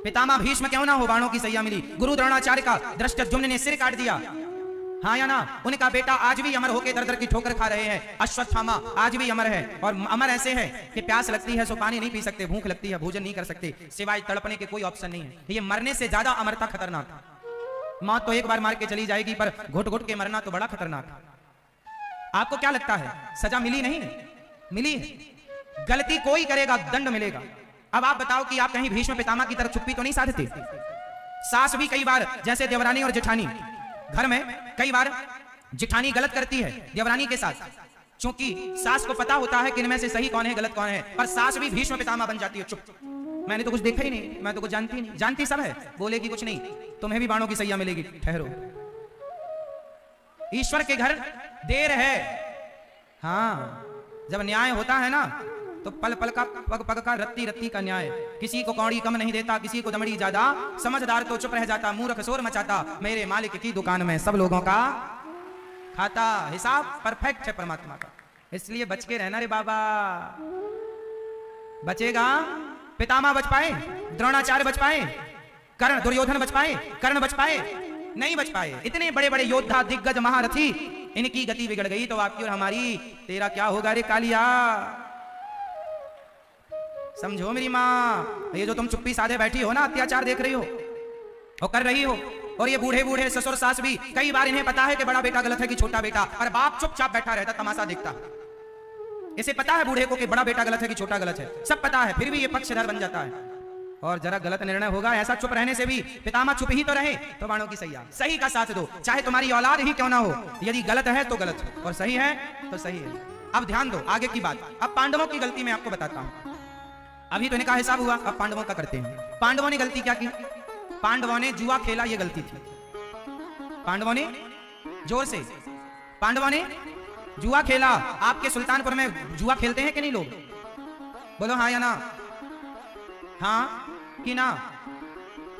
पितामह भीष्म क्यों ना हो, बाणों की सैया मिली। गुरु द्रोणाचार्य का धृष्टद्युम्न ने सिर काट दिया, हाँ या ना? उनका बेटा आज भी अमर होकर दर दर की ठोकर खा रहे हैं। अश्वत्थामा आज भी अमर है, और अमर ऐसे है कि प्यास लगती है सो पानी नहीं पी सकते, भूख लगती है भोजन नहीं कर सकते, सिवाय तड़पने के कोई ऑप्शन नहीं है। ये मरने से ज्यादा अमरता खतरनाक है। मौत तो एक बार मार के चली जाएगी, पर घुट घुट के मरना तो बड़ा खतरनाक है। आपको क्या लगता है सजा मिली नहीं? मिली है। गलती कोई करेगा दंड मिलेगा। अब आप बताओ कि आप कहीं भीष्म पितामह की तरफ चुप्पी तो नहीं साधते? सास भी कई बार, जैसे देवरानी और जेठानी, घर में कई बार जेठानी गलत करती है देवरानी के साथ, क्योंकि सास को पता होता है कि इनमें से सही कौन है गलत कौन है, पर सास भी भीष्म पितामह बन जाती है। चुप, मैंने तो कुछ देखा ही नहीं, मैं तो कुछ जानती नहीं। जानती सब है, बोलेगी कुछ नहीं, तुम्हें भी बाणों की सैया मिलेगी, ठहरो। ईश्वर के घर देर है। हाँ, जब न्याय होता है ना तो पल पल का, पग पग का, रत्ती रत्ती का न्याय। किसी को कौड़ी कम नहीं देता, किसी को दमड़ी ज्यादा, समझदार तो चुप रह जाता, मूर्ख शोर मचाता, मेरे मालिक की दुकान में सब लोगों का खाता। हिसाब परफेक्ट है परमात्मा का, इसलिए बच के रहना रे बाबा। बचेगा? पितामह बच पाए, द्रोणाचार्य बच पाए, कर्ण दुर्योधन बच पाए, कर्ण बच पाए? नहीं बच पाए। इतने बड़े बड़े योद्धा, दिग्गज, महारथी, इनकी गति बिगड़ गई तो आपकी और हमारी, तेरा क्या होगा रे कालिया? समझो मेरी माँ, ये जो तुम चुप्पी साधे बैठी हो ना, अत्याचार देख रही हो और कर रही हो, और ये बूढ़े बूढ़े ससुर सास भी, कई बार इन्हें पता है कि बड़ा बेटा गलत है कि छोटा बेटा, और बाप चुपचाप बैठा रहता, तमाशा देखता। इसे पता है बूढ़े को कि बड़ा बेटा गलत है कि छोटा गलत है, सब पता है, फिर भी ये पक्षधर बन जाता है। और जरा गलत निर्णय होगा, ऐसा चुप रहने से भी पितामह चुप ही तो रहे, तो बाणों की सैया। सही का साथ दो, चाहे तुम्हारी औलाद ही क्यों ना हो। यदि गलत है तो गलत और सही है तो सही है। अब ध्यान दो आगे की बात। अब पांडवों की गलती मैं आपको बताता हूं। अभी तो इनका हिसाब हुआ, अब पांडवों का करते हैं। पांडवों ने गलती क्या की? पांडवों ने जुआ खेला, ये गलती थी। पांडवों ने, जोर से, पांडवों ने जुआ खेला। आपके सुल्तानपुर में जुआ खेलते हैं कि नहीं लोग? बोलो हाँ या ना? हाँ कि ना?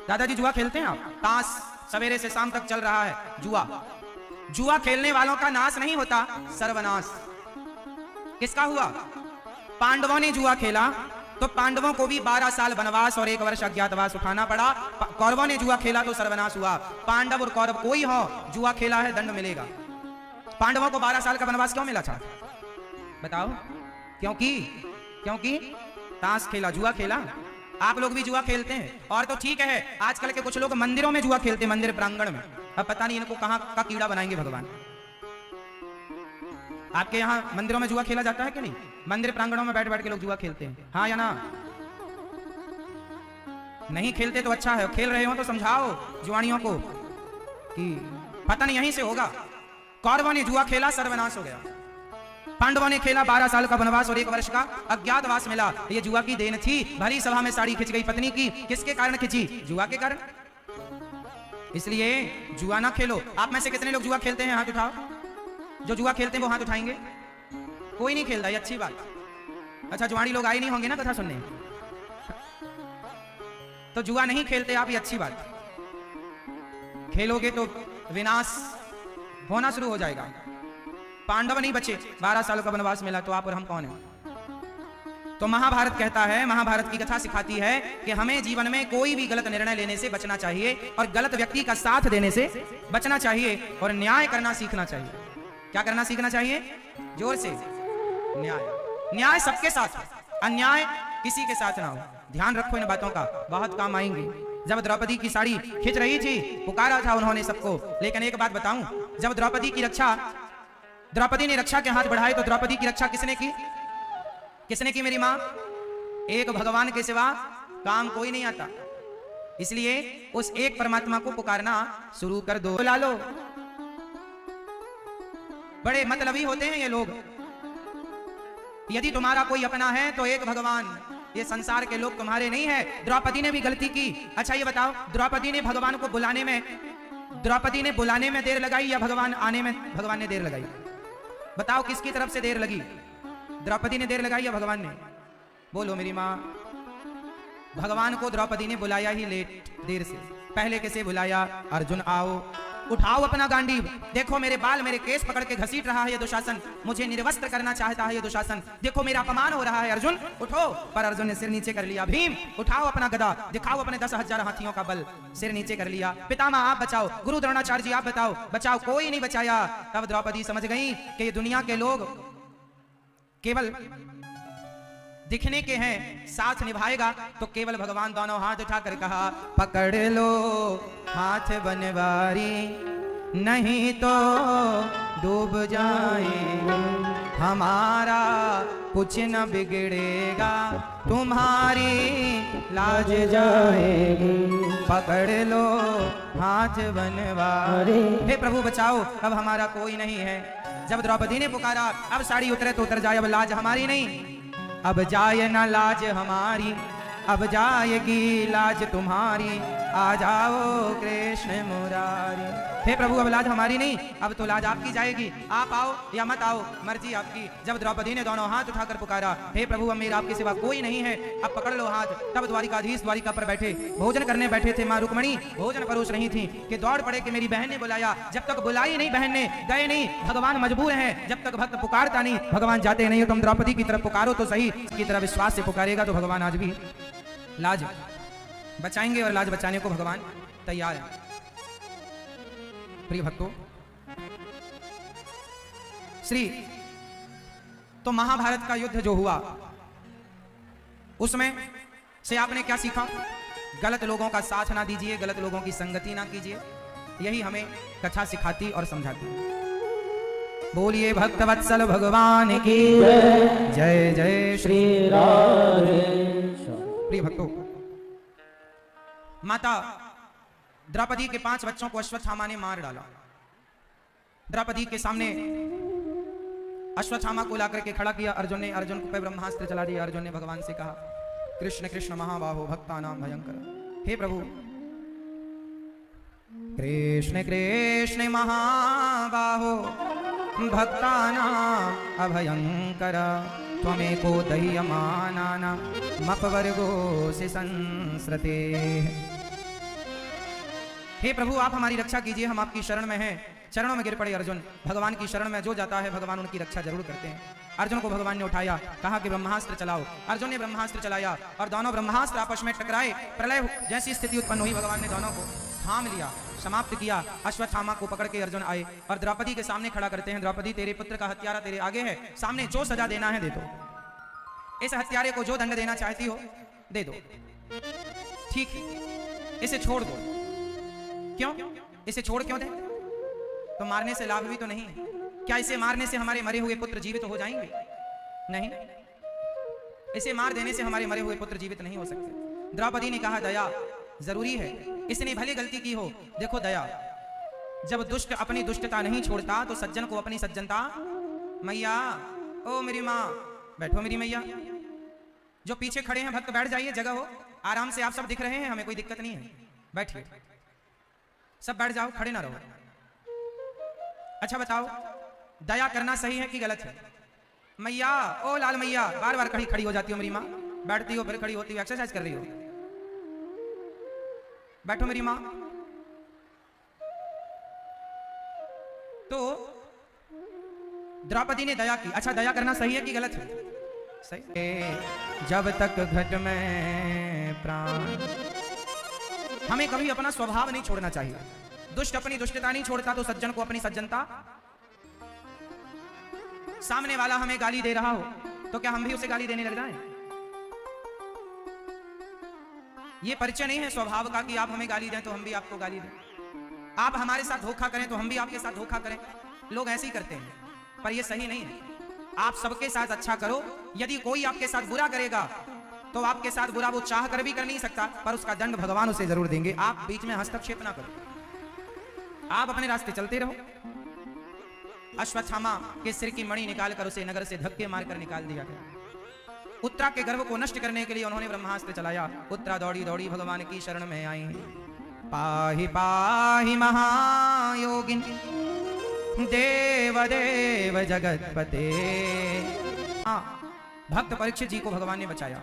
दादाजी जुआ खेलते हैं आप? ताश सवेरे से शाम तक चल रहा है जुआ। जुआ खेलने वालों का नाश नहीं होता, सर्वनाश किसका हुआ? पांडवों ने जुआ खेला तो पांडवों को भी 12 साल वनवास और 1 वर्ष अज्ञातवास उठाना पड़ा। कौरवों ने जुआ खेला तो सर्वनाश हुआ। पांडव और कौरव कोई हो, जुआ खेला है दंड मिलेगा। पांडवों को 12 साल का वनवास क्यों मिला था बताओ? क्योंकि ताश खेला, जुआ खेला। आप लोग भी जुआ खेलते हैं, और तो ठीक है, आजकल के कुछ लोग मंदिरों में जुआ खेलते हैं, मंदिर प्रांगण में। अब पता नहीं इनको कहां का कीड़ा बनाएंगे भगवान। आपके यहाँ मंदिरों में जुआ खेला जाता है कि नहीं? मंदिर प्रांगणों में बैठ बैठ के लोग जुआ खेलते हैं, हाँ या ना? नहीं खेलते तो अच्छा है, खेल रहे हो तो समझाओ जुआनियों को कि पतन यहीं से होगा। कौरवों ने जुआ खेला, सर्वनाश हो गया। पांडवों ने खेला, 12 साल का वनवास और 1 वर्ष का अज्ञातवास मिला। ये जुआ की देन थी। भरी सभा में साड़ी खिंच गई पत्नी की, किसके कारण खिंची? जुआ के कारण। इसलिए जुआ ना खेलो। आप में से कितने लोग जुआ खेलते हैं? हाथ उठाओ। जो जुआ खेलते हैं वो हाथ उठाएंगे। कोई नहीं खेलता, ये अच्छी बात। अच्छा, जुआड़ी लोग आए नहीं होंगे ना कथा सुनने, तो जुआ नहीं खेलते आप, ये अच्छी बात। खेलोगे तो विनाश होना शुरू हो जाएगा। पांडव नहीं बचे, 12 सालों का वनवास मिला, तो आप और हम कौन हैं? तो महाभारत कहता है, महाभारत की कथा सिखाती है कि हमें जीवन में कोई भी गलत निर्णय लेने से बचना चाहिए, और गलत व्यक्ति का साथ देने से बचना चाहिए, और न्याय करना सीखना चाहिए। क्या करना सीखना चाहिए? जोर से। न्याय। न्याय सबके साथ, अन्याय किसी के साथ ना हो। ध्यान रखो इन बातों का, बहुत काम आएंगे। जब द्रौपदी की साड़ी खिंच रही थी, पुकारा था उन्होंने सबको। लेकिन एक बात बताऊं, जब द्रौपदी ने रक्षा के हाथ बढ़ाए तो द्रौपदी की रक्षा किसने की? किसने की मेरी मां? एक भगवान के सिवा काम कोई नहीं आता। इसलिए उस एक परमात्मा को पुकारना शुरू कर दो। बुला लो। बड़े मतलबी होते हैं ये लोग। यदि तुम्हारा कोई अपना है तो एक भगवान, ये संसार के लोग तुम्हारे नहीं है। द्रौपदी ने भी गलती की। अच्छा ये बताओ, द्रौपदी ने भगवान को बुलाने में देर लगाई या भगवान ने देर लगाई? बताओ किसकी तरफ से देर लगी? द्रौपदी ने देर लगाई या भगवान ने? बोलो मेरी माँ। भगवान को द्रौपदी ने बुलाया ही लेट, देर से। पहले कैसे बुलाया? अर्जुन आओ, उठाओ अपना गांडीव। देखो मेरे बाल, मेरे केस पकड़ के घसीट रहा है ये दुशासन, मुझे निर्वस्त्र करना चाहता है ये दुशासन। देखो मेरा अपमान हो रहा है, अर्जुन उठो। पर अर्जुन ने सिर नीचे कर लिया। भीम उठाओ अपना गदा, दिखाओ अपने 10,000 हाथियों का बल। सिर नीचे कर लिया। पितामह आप बचाओ, गुरु द्रोणाचार्य जी आप बचाओ। कोई नहीं बचाया। तब द्रौपदी समझ गई कि ये दुनिया के लोग केवल दिखने के हैं, साथ निभाएगा तो केवल भगवान। दोनों हाथ उठाकर कहा, पकड़ लो हाथ बनवारी, नहीं तो डूब जाएंगे। हमारा कुछ न बिगड़ेगा, तुम्हारी लाज जाएगी। पकड़ लो हाथ बनवारी, हे प्रभु बचाओ, अब हमारा कोई नहीं है। जब द्रौपदी ने पुकारा, अब साड़ी उतरे तो उतर जाए, अब लाज हमारी नहीं। अब जाए ना लाज हमारी, अब जाएगी लाज तुम्हारी। आ जाओ कृष्ण मुरारी। हे प्रभु अब लाज हमारी नहीं, अब तो लाज आपकी जाएगी। आप आओ या मत आओ, मर्जी आपकी। जब द्रौपदी ने दोनों हाथ उठाकर पुकारा, हे प्रभु अब मेरा आपके सिवा कोई नहीं है, अब पकड़ लो हाथ। तब द्वारिकाधीश द्वारिका पर बैठे भोजन करने बैठे थे। मां रुक्मणी भोजन परोस रही थी कि दौड़ पड़े कि मेरी बहन ने बुलाया। जब तक बुलाई नहीं बहन ने, गए नहीं। भगवान मजबूर है, जब तक भक्त पुकारता नहीं भगवान जाते नहीं। तुम द्रौपदी की तरफ पुकारो तो सही, की तरफ विश्वास से पुकारेगा तो भगवान आज भी लाज बचाएंगे और लाज बचाने को भगवान तैयार है। प्रिय भक्तों, तो महाभारत का युद्ध जो हुआ उसमें से आपने क्या सीखा? गलत लोगों का साथ ना दीजिए, गलत लोगों की संगति ना कीजिए। यही हमें कथा सिखाती और समझाती। बोलिए भक्तवत्सल भगवान की जय। जय श्री राधे। प्रिय भक्तों, माता द्रौपदी के 5 बच्चों को अश्वत्थामा ने मार डाला। द्रौपदी के सामने अश्वत्थामा को लाकर के खड़ा किया अर्जुन को पे ब्रह्मास्त्र चला दिया। अर्जुन ने भगवान से कहा, कृष्ण कृष्ण महाबाहो भक्तानां भयंकर। हे प्रभु, कृष्ण कृष्ण महाबाहो भक्तानां अभयंकर, त्वमेको दह्यमानानां मपवर्गो से संस्रते। हे प्रभु आप हमारी रक्षा कीजिए, हम आपकी शरण में हैं। चरणों में गिर पड़े अर्जुन। भगवान की शरण में जो जाता है भगवान उनकी रक्षा जरूर करते हैं। अर्जुन को भगवान ने उठाया, कहा कि ब्रह्मास्त्र चलाओ। अर्जुन ने ब्रह्मास्त्र चलाया और दोनों ब्रह्मास्त्र आपस में टकराए। प्रलय जैसी स्थिति उत्पन्न हुई, भगवान ने दोनों को थाम लिया, समाप्त किया। अश्वत्थामा को पकड़ के अर्जुन आए और द्रौपदी के सामने खड़ा करते हैं। द्रौपदी तेरे पुत्र का हत्यारा तेरे आगे है, सामने जो सजा देना है दे दो। इस हत्यारे को जो दंड देना चाहती हो दे दो, ठीक है, इसे छोड़ दो। क्यों? इसे छोड़ क्यों दें? तो मारने से लाभ भी तो नहीं। क्या इसे मारने से हमारे मरे हुए पुत्र जीवित हो जाएंगे? नहीं, इसे मार देने से हमारे मरे हुए पुत्र जीवित नहीं हो सकते। द्रौपदी ने कहा दया जरूरी है, इसने भले गलती की हो। देखो दया, जब दुष्ट अपनी दुष्टता नहीं छोड़ता तो सज्जन को अपनी सज्जनता। मैया, ओ मेरी माँ, बैठो मेरी मैया। जो पीछे खड़े हैं भक्त बैठ जाइए, जगह हो, आराम से। आप सब दिख रहे हैं, हमें कोई दिक्कत नहीं है, बैठिए। सब बैठ जाओ, खड़े ना रहो। अच्छा बताओ, दया करना सही है कि गलत है? मैया, ओ लाल मैया, बार बार खड़ी हो जाती हो मेरी माँ। बैठती हो फिर खड़ी होती हो, एक्सरसाइज कर रही हो। बैठो मेरी माँ। तो द्रौपदी ने दया की। अच्छा दया करना सही है कि गलत है? सही। जब तक घट में प्राण, हमें कभी अपना स्वभाव नहीं छोड़ना चाहिए। दुष्ट अपनी दुष्टता नहीं छोड़ता तो सज्जन को अपनी सज्जनता। सामने वाला हमें गाली दे रहा हो तो क्या हम भी उसे गाली देने लग जाएं? ये परिचय नहीं है स्वभाव का कि आप हमें गाली दें तो हम भी आपको गाली दें, आप हमारे साथ धोखा करें तो हम भी आपके साथ धोखा करें। लोग ऐसे ही करते हैं, पर ये सही नहीं है। आप सबके साथ अच्छा करो। यदि कोई आपके साथ बुरा करेगा तो आपके साथ बुरा वो चाह कर भी कर नहीं सकता, पर उसका दंड भगवान उसे जरूर देंगे। आप बीच में हस्तक्षेप ना करो, आप अपने रास्ते चलते रहो। अश्वत्थामा के सिर की मणि निकालकर उसे नगर से धक्के मारकर निकाल दिया गया। उत्तरा के गर्व को नष्ट करने के लिए उन्होंने ब्रह्मास्त्र चलाया। उत्तरा दौड़ी दौड़ी भगवान की शरण में आई। पाहि पाहि महायोगिन देव देव जगतपते। भक्त परीक्षित जी को भगवान ने बचाया।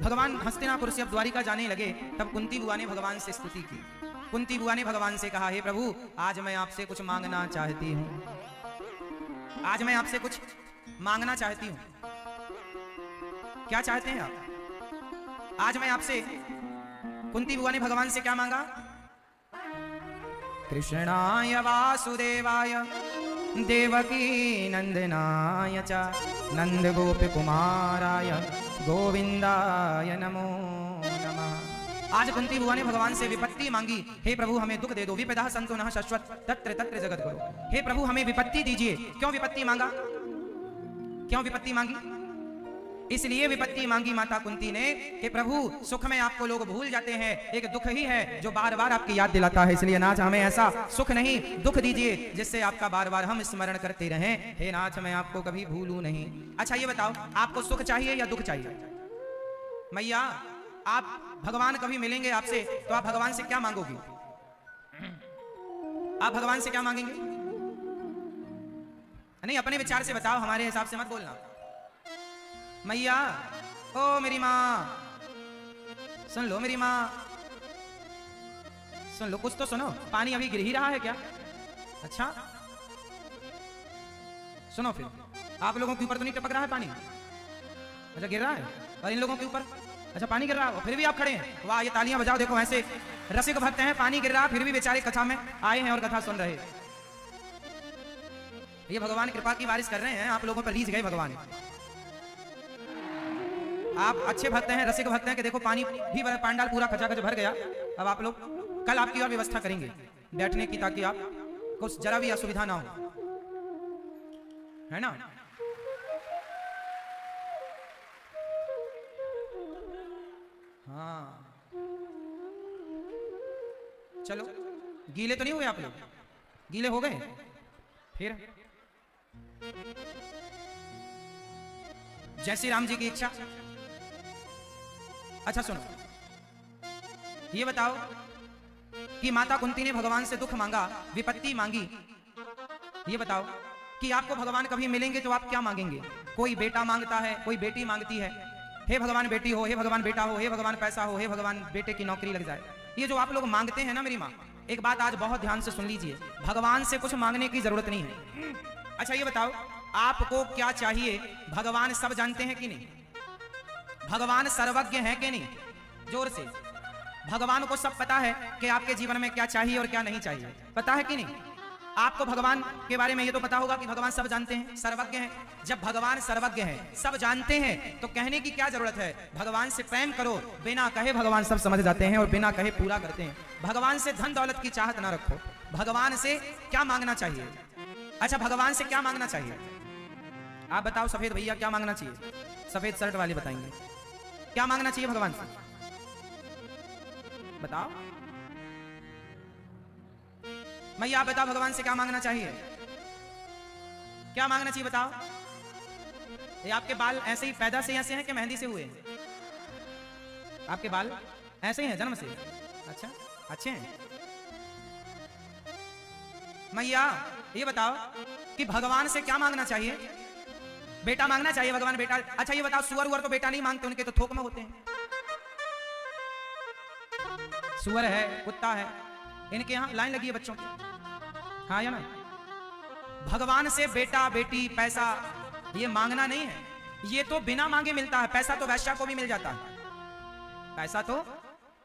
भगवान हस्तिनापुर से अब द्वारिका जाने लगे, तब कुंती बुआ ने भगवान से स्तुति की। कुंती बुआ ने भगवान से कहा, हे प्रभु, आज मैं आपसे कुछ मांगना चाहती हूं। आज मैं आपसे कुछ मांगना चाहती हूं। क्या चाहते हैं आप? आज मैं आपसे, कुंती बुआ ने भगवान से क्या मांगा? कृष्णाय वासुदेवाय देवकी नंदनाय च नंद गोप कुमाराय गोविंदाय नमो नमः। आज कुंती बुआ ने भगवान से विपत्ति मांगी। हे प्रभु, हमें दुख दे दो। विपदा संतो नः शाश्वत तत्र तत्र जगत गुरु। हे प्रभु, हमें विपत्ति दीजिए। क्यों विपत्ति मांगा? क्यों विपत्ति मांगी? इसलिए विपत्ति मांगी माता कुंती ने कि प्रभु, सुख में आपको लोग भूल जाते हैं, एक दुख ही है जो बार बार आपकी याद दिलाता है। इसलिए नाथ, हमें ऐसा सुख नहीं, दुख दीजिए जिससे आपका बार बार हम स्मरण करते रहें। हे नाथ, मैं आपको कभी भूलूं नहीं। अच्छा ये बताओ, आपको सुख चाहिए या दुख चाहिए? मैया, आप भगवान कभी मिलेंगे आपसे तो आप भगवान से क्या मांगोगी? आप भगवान से क्या मांगेंगे? नहीं, अपने विचार से बताओ, हमारे हिसाब से मत बोलना। मैया, ओ मेरी माँ, सुन लो मेरी माँ, सुन लो, कुछ तो सुनो। पानी अभी गिर ही रहा है क्या? अच्छा सुनो, फिर आप लोगों के ऊपर तो नहीं टपक रहा है पानी? अच्छा, गिर रहा है। और इन लोगों के ऊपर अच्छा पानी गिर रहा है, फिर भी आप खड़े हैं। वाह, ये तालियां बजाओ। देखो, ऐसे रसिक भक्त हैं, पानी गिर रहा फिर भी बेचारे कथा में आए हैं और कथा सुन रहे। ये भगवान कृपा की बारिश कर रहे हैं, आप लोगों पर रीझ गए भगवान। आप अच्छे भक्त हैं, रसिक भक्त हैं कि देखो पानी भी पांडाल पूरा खचाखच भर गया। अब आप लोग कल आपकी और व्यवस्था करेंगे बैठने की, ताकि आप कुछ जरा भी असुविधा ना हो, है ना? हाँ, चलो, गीले तो नहीं हुए आप लोग? गीले हो गए? फिर जय श्री राम जी की इच्छा। अच्छा सुनो, ये बताओ कि माता कुंती ने भगवान से दुख मांगा, विपत्ति मांगी। ये बताओ कि आपको भगवान कभी मिलेंगे तो आप क्या मांगेंगे? कोई बेटा मांगता है, कोई बेटी मांगती है। हे भगवान बेटी हो, हे भगवान बेटा हो, हे भगवान पैसा हो, हे भगवान बेटे की नौकरी लग जाए। ये जो आप लोग मांगते हैं ना मेरी माँ, एक बात आज बहुत ध्यान से सुन लीजिए, भगवान से कुछ मांगने की जरूरत नहीं है। अच्छा ये बताओ, आपको क्या चाहिए? भगवान सब जानते हैं कि नहीं? भगवान सर्वज्ञ है कि नहीं? जोर से। भगवान को सब पता है कि आपके जीवन में क्या चाहिए और क्या नहीं चाहिए, पता है कि नहीं? आपको भगवान के बारे में ये तो पता होगा कि भगवान सब जानते हैं, सर्वज्ञ हैं। जब भगवान सर्वज्ञ हैं, सब जानते हैं, तो कहने की क्या जरूरत है? भगवान से प्रेम करो, बिना कहे भगवान सब समझ जाते हैं और बिना कहे पूरा करते हैं। भगवान से धन दौलत की चाहत ना रखो। भगवान से क्या मांगना चाहिए? अच्छा, भगवान से क्या मांगना चाहिए? आप बताओ सफेद भैया, क्या मांगना चाहिए? सफेद शर्ट वाले बताएंगे क्या मांगना चाहिए भगवान से, बताओ। मैया आप बताओ, भगवान से क्या मांगना चाहिए? क्या मांगना चाहिए बताओ। ये आपके बाल ऐसे ही पैदा से ऐसे हैं कि मेहंदी से हुए? आपके बाल ऐसे ही हैं जन्म से? अच्छा, अच्छे हैं। मैया ये बताओ कि भगवान से क्या मांगना चाहिए? बेटा मांगना चाहिए भगवान, बेटा। अच्छा ये बताओ, सुअर उअर तो बेटा नहीं मांगते, उनके तो थोक में होते हैं। सुअर है, कुत्ता है, इनके यहाँ लाइन लगी है बच्चों की, हाँ या ना? भगवान से बेटा बेटी पैसा ये मांगना नहीं है, ये तो बिना मांगे मिलता है। पैसा तो वैश्या को भी मिल जाता है, पैसा तो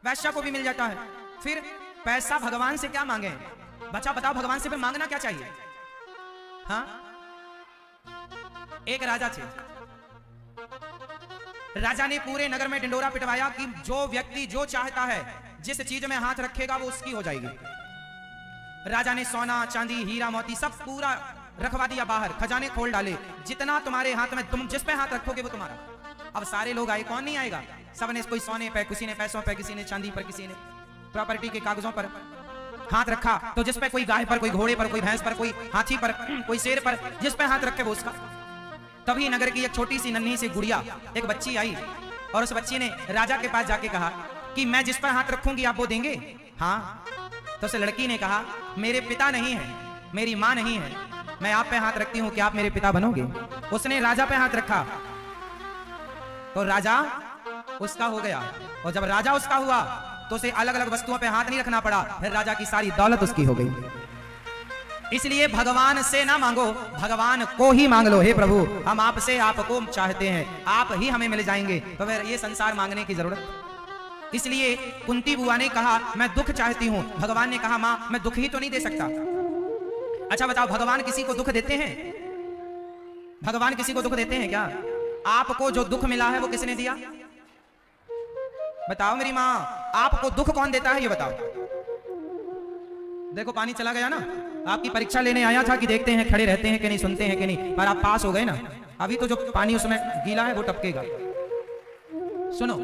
वैश्या को भी मिल जाता है। फिर पैसा भगवान से क्या मांगे? बच्चा बताओ, भगवान से फिर मांगना क्या चाहिए? हाँ, एक राजा थे, राजा ने पूरे नगर में ढिंडोरा पिटवाया कि जो व्यक्ति जो चाहता है जिस चीज में हाथ रखेगा वो उसकी हो जाएगी। राजा ने सोना चांदी हीरा मोती सब पूरा रखवा दिया बाहर, खजाने खोल डाले, जितना तुम्हारे हाथ में तुम जिस पे हाथ रखोगे वो तुम्हारा। अब सारे लोग आए, कौन नहीं आएगा? सबने, कोई सोने पे, किसी ने पैसों पे, किसी ने चांदी पर, किसी ने प्रॉपर्टी के कागजों पर हाथ रखा। तो जिस पे कोई गाय पर, कोई घोड़े पर, कोई भैंस पर, कोई हाथी पर, कोई शेर पर, जिस पे हाथ रखे वो उसका। तभी नगर की एक छोटी सी नन्ही सी गुड़िया, एक बच्ची आई और उस बच्ची ने राजा के पास जाके कहा कि मैं जिस पर हाथ रखूंगी आप वो देंगे? हाँ। तो उस लड़की ने कहा मेरे पिता नहीं है, मेरी माँ नहीं है, मैं आप पे हाथ रखती हूं कि आप मेरे पिता बनोगे। उसने राजा पे हाथ रखा तो राजा उसका हो गया, और जब राजा उसका हुआ तो उसे अलग अलग वस्तुओं पे हाथ नहीं रखना पड़ा, फिर राजा की सारी दौलत उसकी हो गई। इसलिए भगवान से ना मांगो, भगवान को ही मांग लो। हे प्रभु, हम आपसे आपको चाहते हैं, आप ही हमें मिल जाएंगे, तो फिर ये संसार मांगने की जरूरत। इसलिए कुंती बुआ ने कहा मैं दुख चाहती हूं, भगवान ने कहा मां मैं दुख ही तो नहीं दे सकता। अच्छा बताओ, भगवान किसी को दुख देते हैं? भगवान किसी को दुख देते हैं क्या? आपको जो दुख मिला है वो किसने दिया? बताओ मेरी माँ, आपको दुख कौन देता है ये बताओ। देखो पानी चला गया ना, आपकी परीक्षा लेने आया था कि देखते हैं खड़े रहते हैं कि नहीं, सुनते हैं कि नहीं, पर आप पास हो गए ना। अभी तो जो पानी उसमें गीला है वो टपकेगा। सुनो,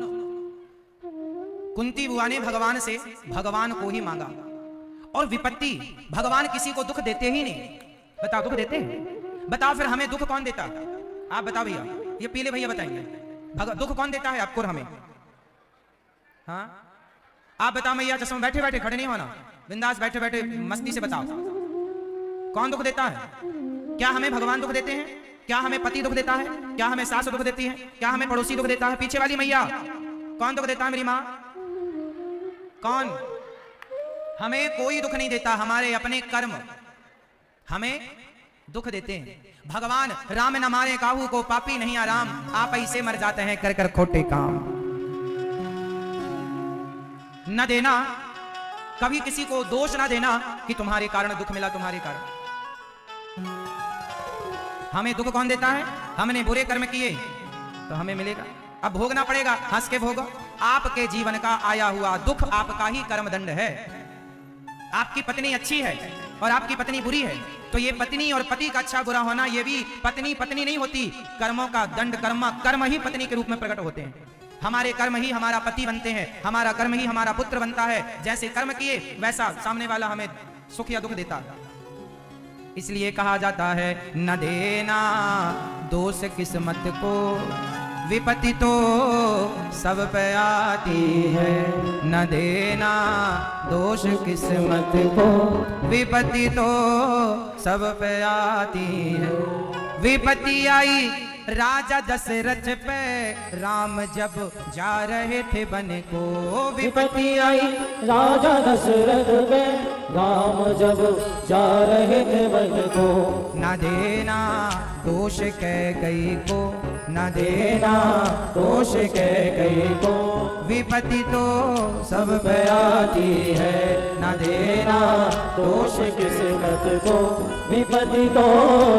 कुंती बुआ ने भगवान से भगवान को ही मांगा, और विपत्ति, भगवान किसी को दुख देते ही नहीं। बताओ दुख देते हैं? बताओ फिर हमें दुख कौन देता? आप बताओ भैया, ये पीले भैया बताएंगे दुख कौन देता है आपको और हमें? हाँ आप बताओ भैया, चश्मा बैठे बैठे, खड़े नहीं होना, बिंदास बैठे बैठे मस्ती से बताओ कौन दुख देता है? क्या हमें भगवान दुख देते हैं? क्या हमें पति दुख देता है? क्या हमें सास दुख देती है? क्या हमें पड़ोसी दुख देता है? पीछे वाली मैया कौन दुख देता है मेरी माँ? कौन? हमें कोई दुख नहीं देता, हमारे अपने कर्म हमें दुख देते हैं। भगवान राम न मारे काहू को, पापी नहीं आराम, आप ऐसे मर जाते हैं कर कर खोटे काम। न देना, कभी किसी को दोष ना देना कि तुम्हारे कारण दुख मिला, तुम्हारे कारण। हमें दुख कौन देता है? हमने बुरे कर्म किए तो हमें मिलेगा, अब भोगना पड़ेगा, हंस के भोगो। आपके जीवन का आया हुआ दुख आपका ही कर्म दंड है। आपकी पत्नी अच्छी है और आपकी पत्नी बुरी है, तो ये पत्नी और पति का अच्छा बुरा होना, ये भी पत्नी पत्नी नहीं होती, कर्मों का दंड, कर्म ही पत्नी के रूप में प्रकट होते हैं। हमारे कर्म ही हमारा पति बनते हैं, हमारा कर्म ही हमारा पुत्र बनता है। जैसे कर्म किए वैसा सामने वाला हमें सुख या दुख देता है। इसलिए कहा जाता है न देना दोष किस्मत को, विपत्ति तो सब पे आती है। न देना दोष किस्मत को, विपत्ति तो सब पे आती है। विपत्ति आई राजा दशरथ पे, राम जब जा रहे थे वन को। विपत्ति आई राजा दशरथ पे, राम जब जा रहे थे वन को। न देना दोष कैकेयी को, न देना दोष कैकेयी को, विपत्ति तो सब पे आती है। न देना दोष किस्मत को, विपत्ति तो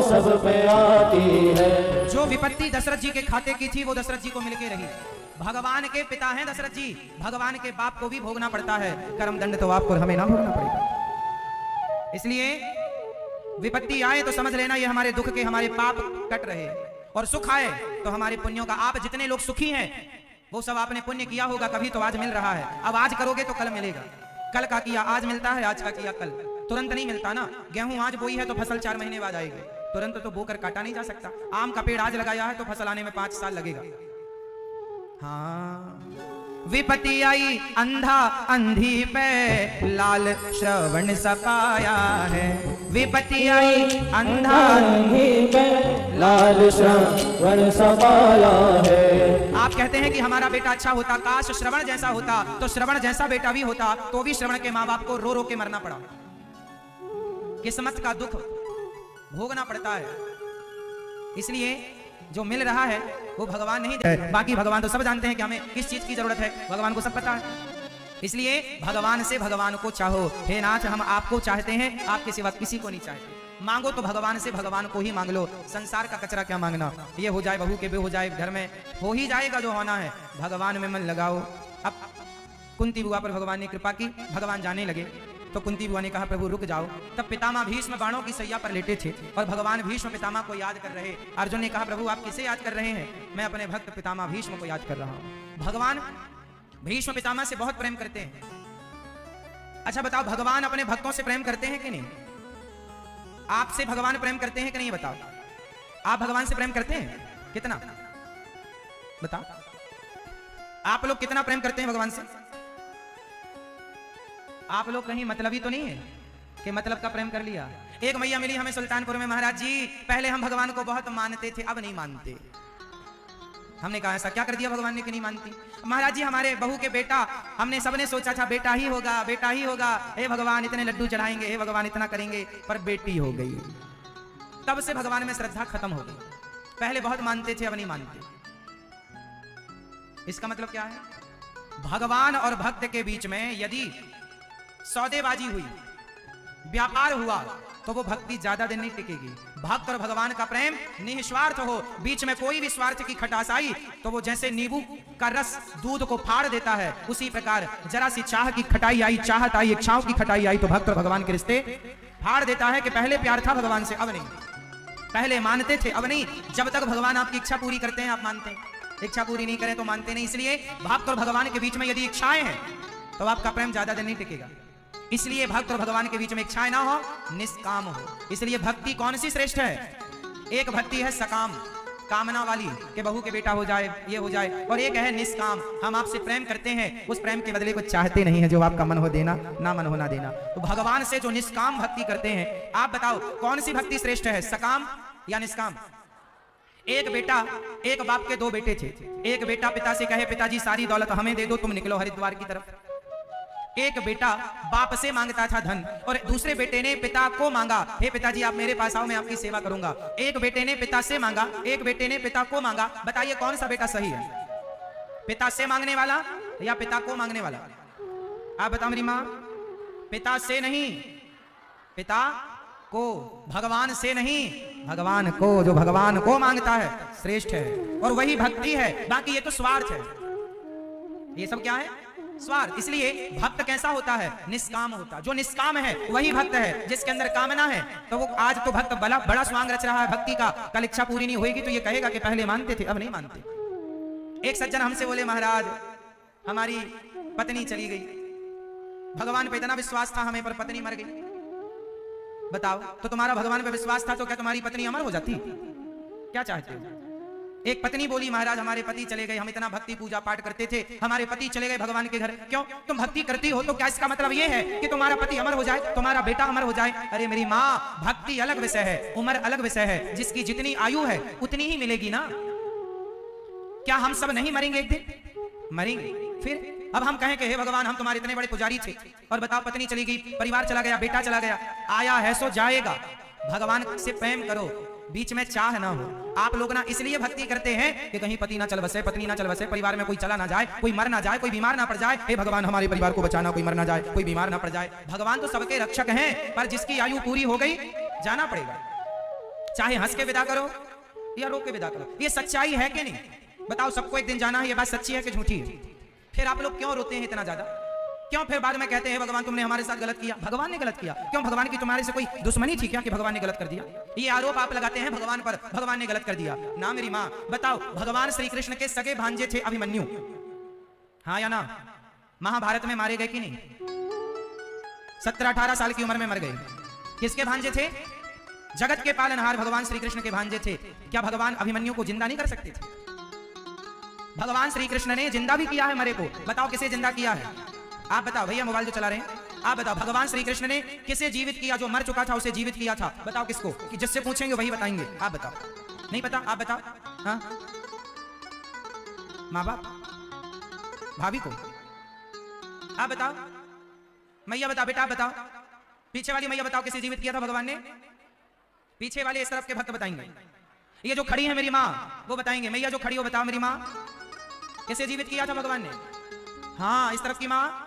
सब पे आती है। जो विपत्ति दशरथ जी के खाते की थी वो दशरथ जी को मिलके रही। भगवान के पिता हैं दशरथ जी, भगवान के बाप को भी भोगना पड़ता है कर्म दंड, तो आपको हमें ना भोगना पड़ेगा। इसलिए विपत्ति आए तो समझ लेना ये हमारे दुख के, हमारे पाप कट रहे, और सुख आए तो हमारे पुण्यों का। आप जितने लोग सुखी हैं वो सब आपने पुण्य किया होगा, कभी तो आज मिल रहा है। अब आज करोगे तो कल मिलेगा, कल का किया आज मिलता है, आज का किया कल। तुरंत नहीं मिलता ना, गेहूं आज बोई है तो फसल 4 महीने बाद आएगी, तुरंत तो बोकर काटा नहीं जा सकता। आम का पेड़ आज लगाया है तो फसल आने में 5 साल लगेगा। हाँ विपत्ति आई अंधा अंधी पे, लाल श्रवण सपाया है। विपत्ति आई अंधा अंधी पे, लाल श्रवण सपाया है। आप कहते हैं कि हमारा बेटा अच्छा होता, काश श्रवण जैसा होता, तो श्रवण जैसा बेटा भी होता तो भी श्रवण के माँ बाप को रो रो के मरना पड़ा। किस्मत का दुख भोगना पड़ता है। इसलिए जो मिल रहा है वो भगवान नहीं दे, बाकी भगवान तो सब जानते हैं कि हमें किस चीज की जरूरत है, भगवान को सब पता है। इसलिए भगवान से भगवान को चाहो। हे नाथ, हम आपको चाहते हैं, आपके सिवा किसी को नहीं चाहते। मांगो तो भगवान से, भगवान को ही मांग लो, संसार का कचरा क्या मांगना। ये हो जाए बहू के बे हो जाए, घर में हो ही जाएगा जो होना है। भगवान में मन लगाओ। अब कुंती बुआ पर भगवान ने कृपा की, भगवान जाने लगे तो कुंती बुआ ने कहा प्रभु रुक जाओ। तब पितामह भीष्म बाणों की सैया पर लेटे थे और भगवान भीष्म पितामह को याद कर रहे। अर्जुन ने कहा प्रभु आप किसे याद कर रहे हैं? मैं अपने भक्त पितामह भीष्म को याद कर रहा हूं। भगवान भीष्म पितामह से बहुत प्रेम करते हैं। अच्छा बताओ, भगवान अपने भक्तों से प्रेम करते हैं कि नहीं? आपसे भगवान प्रेम करते हैं कि नहीं? बताओ, आप भगवान से प्रेम करते हैं? कितना बताओ, आप लोग कितना प्रेम करते हैं भगवान से? आप लोग कहीं मतलबी तो नहीं है कि मतलब का प्रेम कर लिया? एक मैया मिली हमें सुल्तानपुर में, महाराज जी पहले हम भगवान को बहुत मानते थे, अब नहीं मानते। हमने कहा ऐसा क्या कर दिया भगवान ने कि नहीं मानती? महाराज जी हमारे बहू के बेटा, हमने सबने सोचा था बेटा ही होगा, बेटा ही होगा, हे भगवान इतने लड्डू चढ़ाएंगे, हे भगवान इतना करेंगे, पर बेटी हो गई। तब से भगवान में श्रद्धा खत्म हो गई। पहले बहुत मानते थे, अब नहीं मानते। इसका मतलब क्या है? भगवान और भक्त के बीच में यदि सौदेबाजी हुई, व्यापार हुआ, तो वो भक्ति ज्यादा दिन नहीं टिकेगी। भक्त और भगवान का प्रेम निस्वार्थ हो, बीच में कोई भी स्वार्थ की खटास आई तो वो जैसे नींबू का रस दूध को फाड़ देता है, उसी प्रकार जरा सी चाह की खटाई आई, चाहत आई, इच्छाओं की खटाई आई तो भक्त और भगवान के रिश्ते फाड़ देता है। कि पहले प्यार था भगवान से, अब नहीं। पहले मानते थे, अब नहीं। जब तक भगवान आपकी इच्छा पूरी करते हैं आप मानते हैं, इच्छा पूरी नहीं करें तो मानते नहीं। इसलिए भक्त और भगवान के बीच में यदि इच्छाएं हैं तो आपका प्रेम ज्यादा दिन नहीं टिकेगा। इसलिए भक्त और भगवान के बीच में इच्छाएं ना हो, निष्काम हो। इसलिए भक्ति कौन सी श्रेष्ठ है? एक भक्ति है सकाम, कामना वाली कि बहू के बेटा हो जाए, ये हो जाए, और एक है निष्काम, हम आपसे प्रेम करते हैं, उस प्रेम के बदले कुछ चाहते नहीं है, जो आपका मन हो देना, ना मन हो ना देना। तो भगवान से जो निष्काम भक्ति करते हैं, आप बताओ कौन सी भक्ति श्रेष्ठ है, सकाम या निष्काम? एक बेटा, एक बाप के दो बेटे थे। एक बेटा पिता से कहे पिताजी सारी दौलत हमें दे दो, तुम निकलो हरिद्वार की तरफ। एक बेटा बाप से मांगता था धन, और दूसरे बेटे ने पिता को मांगा, हे पिताजी आप मेरे पास आओ, मैं आपकी सेवा करूंगा। एक बेटे ने पिता से मांगा, एक बेटे ने पिता को मांगा। बताइए कौन सा बेटा सही है? पिता से मांगने वाला या पिता को मांगने वाला? आप बताओ मेरी मां। पिता से नहीं, पिता को, भगवान से नहीं, भगवान को। जो भगवान को मांगता है श्रेष्ठ है, और वही भक्ति है। बाकी ये तो स्वार्थ है, ये सब क्या है? स्वार्थ। इसलिए भक्त कैसा होता है? निष्काम होता। जो निष्काम है वही भक्त है। जिसके अंदर कामना है तो वो आज तो भक्त बड़ा स्वांग रच रहा है भक्ति का, कल इच्छा पूरी नहीं होगी तो ये कहेगा कि पहले मानते थे अब नहीं मानते। एक सज्जन हमसे बोले महाराज हमारी पत्नी चली गई, भगवान पे इतना विश्वास था हमें, पर पत्नी मर गई। बताओ, तो तुम्हारा भगवान पे विश्वास था तो क्या तुम्हारी पत्नी अमर हो जाती? क्या चाहते हो? एक पत्नी बोली महाराज हमारे पति चले गए, हम इतना भक्ति पूजा पाठ करते थे, हमारे पति चले गए भगवान के घर। क्यों? तुम भक्ति करती हो तो क्या इसका मतलब ये है कि तुम्हारा पति अमर हो जाए, तुम्हारा बेटा अमर हो जाए? अरे मेरी माँ, भक्ति अलग विषय है, उम्र अलग विषय है। जिसकी जितनी आयु है उतनी ही मिलेगी ना। क्या हम सब नहीं मरेंगे? एक दिन मरेंगे। फिर अब हम कहें कि हे भगवान हम तुम्हारे इतने बड़े पुजारी थे, और बताओ पत्नी चली गई, परिवार चला गया, बेटा चला गया, आया है सो जाएगा। भगवान से प्रेम करो, बीच में चाह ना हो। आप लोग ना इसलिए भक्ति करते हैं कि कहीं पति ना चल बसे, पत्नी ना चल बसे, परिवार में कोई चला ना जाए, कोई मर ना जाए, कोई बीमार ना पड़ जाए। हे भगवान हमारे परिवार को बचाना, कोई मर ना जाए, कोई बीमार ना पड़ जाए। भगवान तो सबके रक्षक हैं, पर जिसकी आयु पूरी हो गई जाना पड़ेगा। चाहे हंस के विदा करो या रो के विदा करो। ये सच्चाई है कि नहीं? बताओ, सबको एक दिन जाना है, ये बात सच्ची है कि झूठी है? फिर आप लोग क्यों रोते हैं इतना ज्यादा? क्यों फिर बाद में कहते हैं भगवान तुमने हमारे साथ गलत किया? भगवान ने गलत किया? क्यों भगवान की तुम्हारे से कोई दुश्मनी थी क्या कि भगवान ने गलत कर दिया? ये आरोप आप लगाते हैं भगवान पर, भगवान ने गलत कर दिया। ना मेरी माँ, बताओ भगवान श्री कृष्ण के सगे भांजे थे अभिमन्यु, हाँ या ना? महाभारत में मारे गए कि नहीं? 17-18 साल की उम्र में मर गए। किसके भांजे थे? जगत के पालनहार भगवान श्री कृष्ण के भांजे थे। क्या भगवान अभिमन्यु को जिंदा नहीं कर सकते थे? भगवान श्री कृष्ण ने जिंदा भी किया है मरे को। बताओ किसे जिंदा किया है? आप बताओ भैया, मोबाइल जो चला रहे हैं आप बताओ, भगवान श्री कृष्ण ने किसे जीवित किया? जो मर चुका था उसे जीवित किया था। बताओ किसको? कि जिससे पूछेंगे वही बताएंगे। आप बताओ, नहीं पता? आप बताओ। हाँ, माँ बाप, भाभी को। आप बताओ, मैया बताओ, बेटा बताओ, पीछे वाली मैया बताओ किसे जीवित किया था भगवान ने? पीछे वाले इस तरफ के भक्त बताएंगे। ये जो खड़ी है मेरी माँ वो बताएंगे। मैया जो खड़ी हो बताओ मेरी माँ, किसे जीवित किया था भगवान ने? हाँ, इस तरफ की माँ,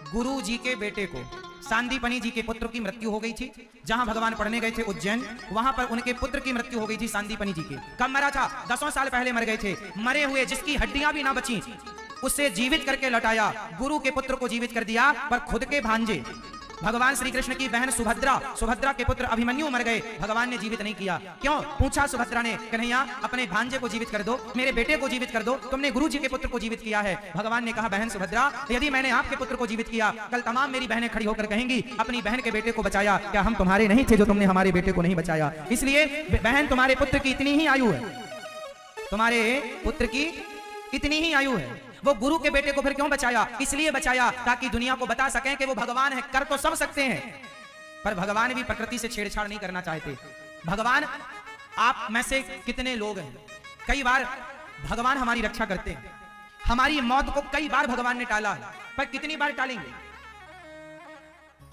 गुरु जी के बेटे को। सांदीपनी जी के पुत्र की मृत्यु हो गई थी। जहां भगवान पढ़ने गए थे उज्जैन, वहां पर उनके पुत्र की मृत्यु हो गई थी सांदीपनी जी के। कब मरा था? 10 साल पहले मर गए थे। मरे हुए जिसकी हड्डियां भी ना बची, उसे जीवित करके लौटाया। गुरु के पुत्र को जीवित कर दिया, पर खुद के भांजे भगवान श्री कृष्ण की बहन सुभद्रा के पुत्र अभिमन्यु मर गए, भगवान ने जीवित नहीं किया। क्यों? पूछा सुभद्रा ने, कन्हैया अपने भांजे को जीवित कर दो, मेरे बेटे को जीवित कर दो, तुमने गुरु जी के पुत्र को जीवित किया है। भगवान ने कहा, बहन सुभद्रा, यदि मैंने आपके पुत्र को जीवित किया, कल तमाम मेरी बहनें खड़ी होकर कहेंगी अपनी बहन के बेटे को बचाया, क्या हम तुम्हारे नहीं थे जो तुमने हमारे बेटे को नहीं बचाया? इसलिए बहन, तुम्हारे पुत्र की इतनी ही आयु है, तुम्हारे पुत्र की इतनी ही आयु है। वो गुरु के बेटे को फिर क्यों बचाया? इसलिए बचाया ताकि दुनिया को बता सकें कि वो भगवान है। कर तो सब सकते हैं, पर भगवान भी प्रकृति से छेड़छाड़ नहीं करना चाहते। भगवान, आप में से कितने लोग हैं, कई बार भगवान हमारी रक्षा करते हैं, हमारी मौत को कई बार भगवान ने टाला है, पर कितनी बार टालेंगे?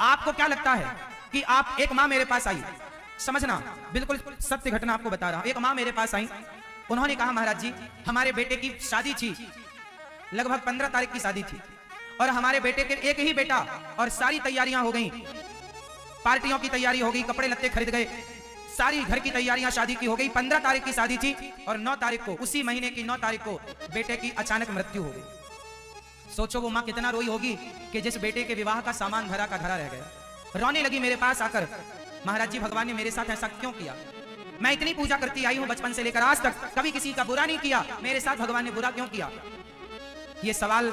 आपको क्या लगता है कि आप, एक मां मेरे पास आई, समझना बिल्कुल सत्य घटना आपको बता रहा हूं। एक मां मेरे पास आई, उन्होंने कहा, महाराज जी, हमारे बेटे की शादी थी, लगभग 15 तारीख की शादी थी, और हमारे बेटे के एक ही बेटा, और सारी तैयारियां हो गई, पार्टियों की तैयारी हो गई, कपड़े लत्ते खरीद गए, सारी घर की तैयारियां शादी की हो गई। 15 तारीख की शादी थी, और 9 तारीख को, उसी महीने की 9 तारीख को बेटे की अचानक मृत्यु हो गई। सोचो वो मां कितना रोई होगी कि जिस बेटे के विवाह का सामान धरा का धरा रह गया। रोने लगी मेरे पास आकर, महाराज जी, भगवान ने मेरे साथ ऐसा क्यों किया? मैं इतनी पूजा करती आई हूं बचपन से लेकर आज तक, कभी किसी का बुरा नहीं किया, मेरे साथ भगवान ने बुरा क्यों किया? ये सवाल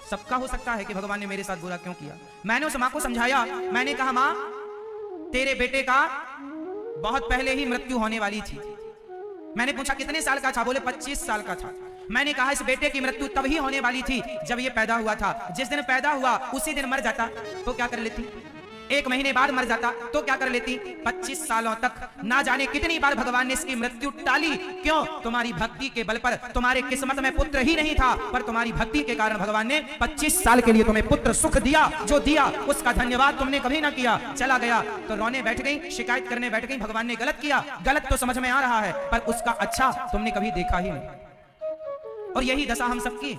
सबका हो सकता है कि भगवान ने मेरे साथ बुरा क्यों किया। मैंने उस मां को समझाया, मैंने कहा, मां, तेरे बेटे का बहुत पहले ही मृत्यु होने वाली थी। मैंने पूछा कितने साल का था? बोले 25 साल का था। मैंने कहा, इस बेटे की मृत्यु तभी होने वाली थी जब ये पैदा हुआ था। जिस दिन पैदा हुआ उसी दिन मर जाता तो क्या कर लेती? 1 महीने बाद मर जाता तो क्या कर लेती? 25 सालों तक ना जाने कितनी बार भगवान ने इसकी मृत्यु टाली। क्यों? तुम्हारी भक्ति के बल पर। तुम्हारे किस्मत में पुत्र ही नहीं था, पर तुम्हारी भक्ति के कारण भगवान ने 25 साल के लिए तुम्हें पुत्र सुख दिया। जो दिया उसका धन्यवाद तुमने कभी ना किया। चला गया तो रोने बैठ गई, शिकायत करने बैठ गई, भगवान ने गलत किया। गलत तो समझ में आ रहा है, पर उसका अच्छा तुमने कभी देखा ही नहीं। और यही दशा हम सबकी।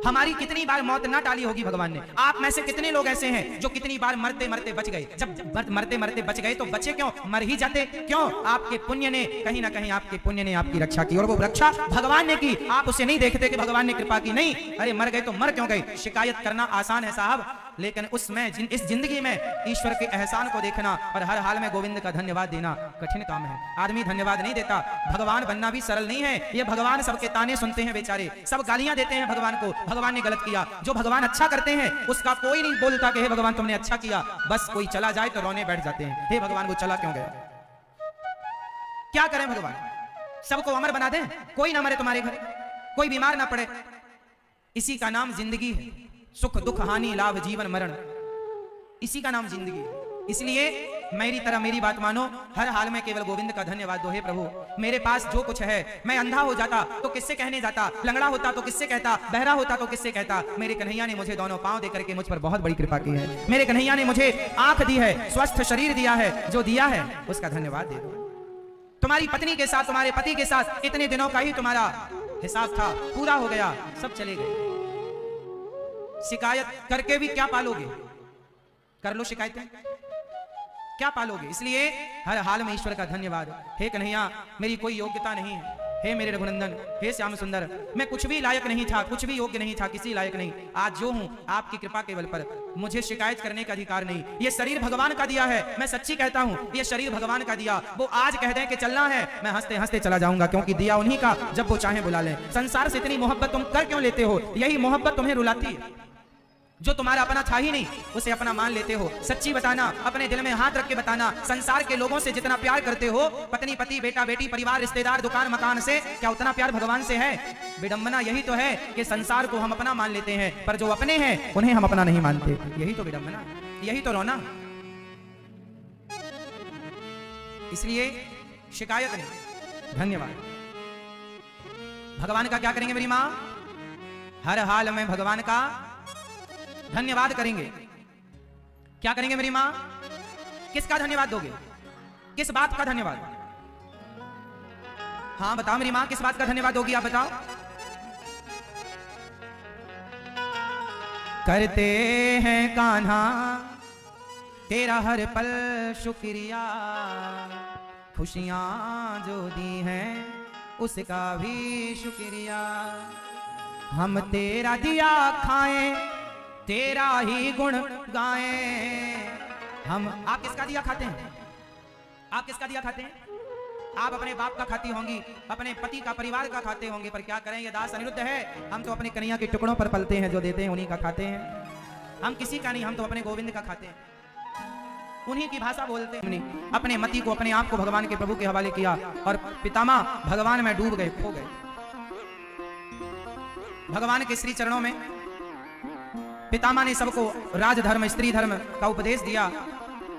हमारी कितनी बार मौत ना टाली होगी भगवान ने। आप में से कितने लोग ऐसे हैं जो कितनी बार मरते मरते बच गए? जब मरते मरते बच गए तो बचे क्यों? मर ही जाते क्यों? आपके पुण्य ने, कहीं ना कहीं आपके पुण्य ने आपकी रक्षा की, और वो रक्षा भगवान ने की। आप उसे नहीं देखते कि भगवान ने कृपा की। नहीं, अरे मर गए तो मर क्यों गए? शिकायत करना आसान है साहब, लेकिन उसमें इस जिंदगी में ईश्वर के एहसान को देखना और हर हाल में गोविंद का धन्यवाद देना कठिन काम है। आदमी धन्यवाद नहीं देता। भगवान बनना भी सरल नहीं है। ये भगवान सबके ताने सुनते हैं बेचारे, सब गालियां देते हैं भगवान को। भगवान ने गलत किया। जो भगवान अच्छा करते हैं उसका कोई नहीं बोलता कि हे भगवान तुमने अच्छा किया। बस कोई चला जाए तो रोने बैठ जाते हैं, हे भगवान वो चला क्यों गया? क्या करें भगवान? सबको अमर बना दें, कोई ना मरे तुम्हारे घर, कोई बीमार ना पड़े। इसी का नाम जिंदगी है। सुख दुख हानि लाभ जीवन मरण, इसी का नाम जिंदगी है। इसलिए मेरी तरह मेरी बात मानो, हर हाल में केवल गोविंद का धन्यवाद दो। हे प्रभु, मेरे पास जो कुछ है, मैं अंधा हो जाता तो किससे कहने जाता, लंगड़ा होता तो किससे कहता, बहरा होता तो किससे कहता। मेरे कन्हैया ने मुझे दोनों पांव देकर के मुझ पर बहुत बड़ी कृपा की है। मेरे कन्हैया ने मुझे आंख दी है, स्वस्थ शरीर दिया है। जो दिया है उसका धन्यवाद दे दो। तुम्हारी पत्नी के साथ, तुम्हारे पति के साथ इतने दिनों का ही तुम्हारा हिसाब था, पूरा हो गया, सब चले गए। शिकायत करके भी क्या पालोगे? कर लो शिकायतें, क्या पालोगे? इसलिए हर हाल में ईश्वर का धन्यवाद। हे कन्हैया, मेरी कोई योग्यता नहीं है, हे मेरे रघुनंदन, हे श्याम सुंदर, मैं कुछ भी लायक नहीं था, कुछ भी योग्य नहीं था, किसी लायक नहीं। आज जो हूं आपकी कृपा के बल पर, मुझे शिकायत करने का अधिकार नहीं। ये शरीर भगवान का दिया है, मैं सच्ची कहता हूं, ये शरीर भगवान का दिया। वो आज कह दें कि चलना है, मैं हंसते हंसते चला जाऊंगा, क्योंकि दिया उन्हीं का, जब वो चाहे बुला लें। संसार से इतनी मोहब्बत तुम कर क्यों लेते हो? यही मोहब्बत तुम्हें रुलाती है। जो तुम्हारा अपना था ही नहीं उसे अपना मान लेते हो। सच्ची बताना, अपने दिल में हाथ रख के बताना, संसार के लोगों से जितना प्यार करते हो, पत्नी पति बेटा बेटी परिवार रिश्तेदार दुकान मकान से, क्या उतना प्यार भगवान से है? विडंबना यही तो है कि संसार को हम अपना मान लेते हैं, पर जो अपने हैं उन्हें हम अपना नहीं मानते। यही तो विडंबना, यही तो रोना। इसलिए शिकायत नहीं, धन्यवाद। भगवान का क्या करेंगे मेरी मां? हर हाल में भगवान का धन्यवाद करेंगे। क्या करेंगे मेरी मां? किसका धन्यवाद दोगे? किस बात का धन्यवाद? हाँ बताओ मेरी मां, किस बात का धन्यवाद दोगी? आप बताओ। करते हैं कान्हा तेरा हर पल शुक्रिया, खुशियाँ जो दी हैं उसका भी शुक्रिया। हम तेरा दिया खाएं, तेरा ही गुण गाएं। हम, आप किसका दिया खाते हैं? आप किसका दिया खाते हैं? आप अपने बाप का खाती होंगी, अपने पति का, परिवार का खाते होंगे, पर क्या करें, ये दास अनिरुद्ध है। हम तो अपने कन्हैया के टुकड़ों पर पलते हैं, जो देते हैं उन्हीं का खाते हैं। हम किसी का नहीं, हम तो अपने गोविंद का खाते हैं, उन्हीं की भाषा बोलते हैं। हमने अपने मति को, अपने आप को भगवान के प्रभु के हवाले किया और पितामह भगवान में डूब गए, खो गए। भगवान के श्री चरणों में पितामह ने सबको राजधर्म, स्त्री धर्म का उपदेश दिया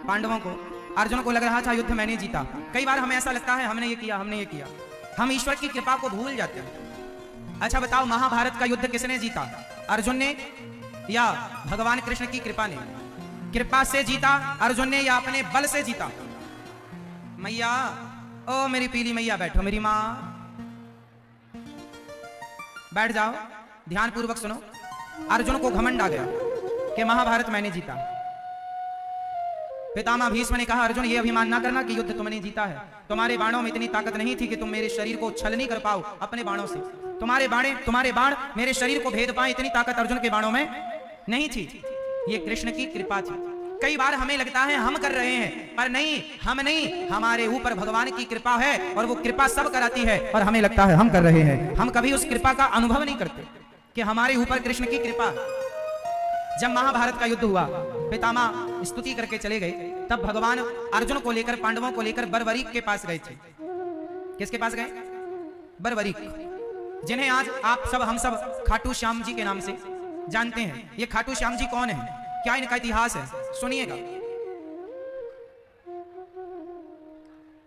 पांडवों को। अर्जुन को लग रहा था युद्ध मैंने जीता। कई बार हमें ऐसा लगता है हमने ये किया, हमने ये किया, हम ईश्वर की कृपा को भूल जाते हैं। अच्छा बताओ, महाभारत का युद्ध किसने जीता? अर्जुन ने या भगवान कृष्ण की कृपा ने? कृपा से जीता अर्जुन ने या अपने बल से जीता? मैया, ओ मेरी पीली मैया, बैठो मेरी माँ, बैठ जाओ, ध्यान पूर्वक सुनो। अर्जुन को घमंड आ गया कि महाभारत मैंने जीता। पितामह भीष्म ने कहा, अर्जुन ये अभिमान ना करना कि युद्ध तुमने जीता है। तुम्हारे बाणों में इतनी ताकत नहीं थी कि तुम मेरे शरीर को छल नहीं कर पाओ अपने बाणों से। तुम्हारे बाण मेरे शरीर को भेद पाए, इतनी ताकत अर्जुन के बाणों में नहीं थी। ये कृष्ण की कृपा थी। कई बार हमें लगता है हम कर रहे हैं, पर नहीं, हम नहीं, हमारे ऊपर भगवान की कृपा है और वो कृपा सब कराती है और हमें लगता है हम कर रहे हैं। हम कभी उस कृपा का अनुभव नहीं करते कि हमारे ऊपर कृष्ण की कृपा। जब महाभारत का युद्ध हुआ, पितामह स्तुति करके चले गए, तब भगवान अर्जुन को लेकर, पांडवों को लेकर बर्बरीक के पास गए थे। किसके पास गए? बर्बरीक, जिन्हें आज आप सब, हम सब खाटू श्याम जी के नाम से जानते हैं। ये खाटू श्याम जी कौन है, क्या इनका इतिहास है, सुनिएगा।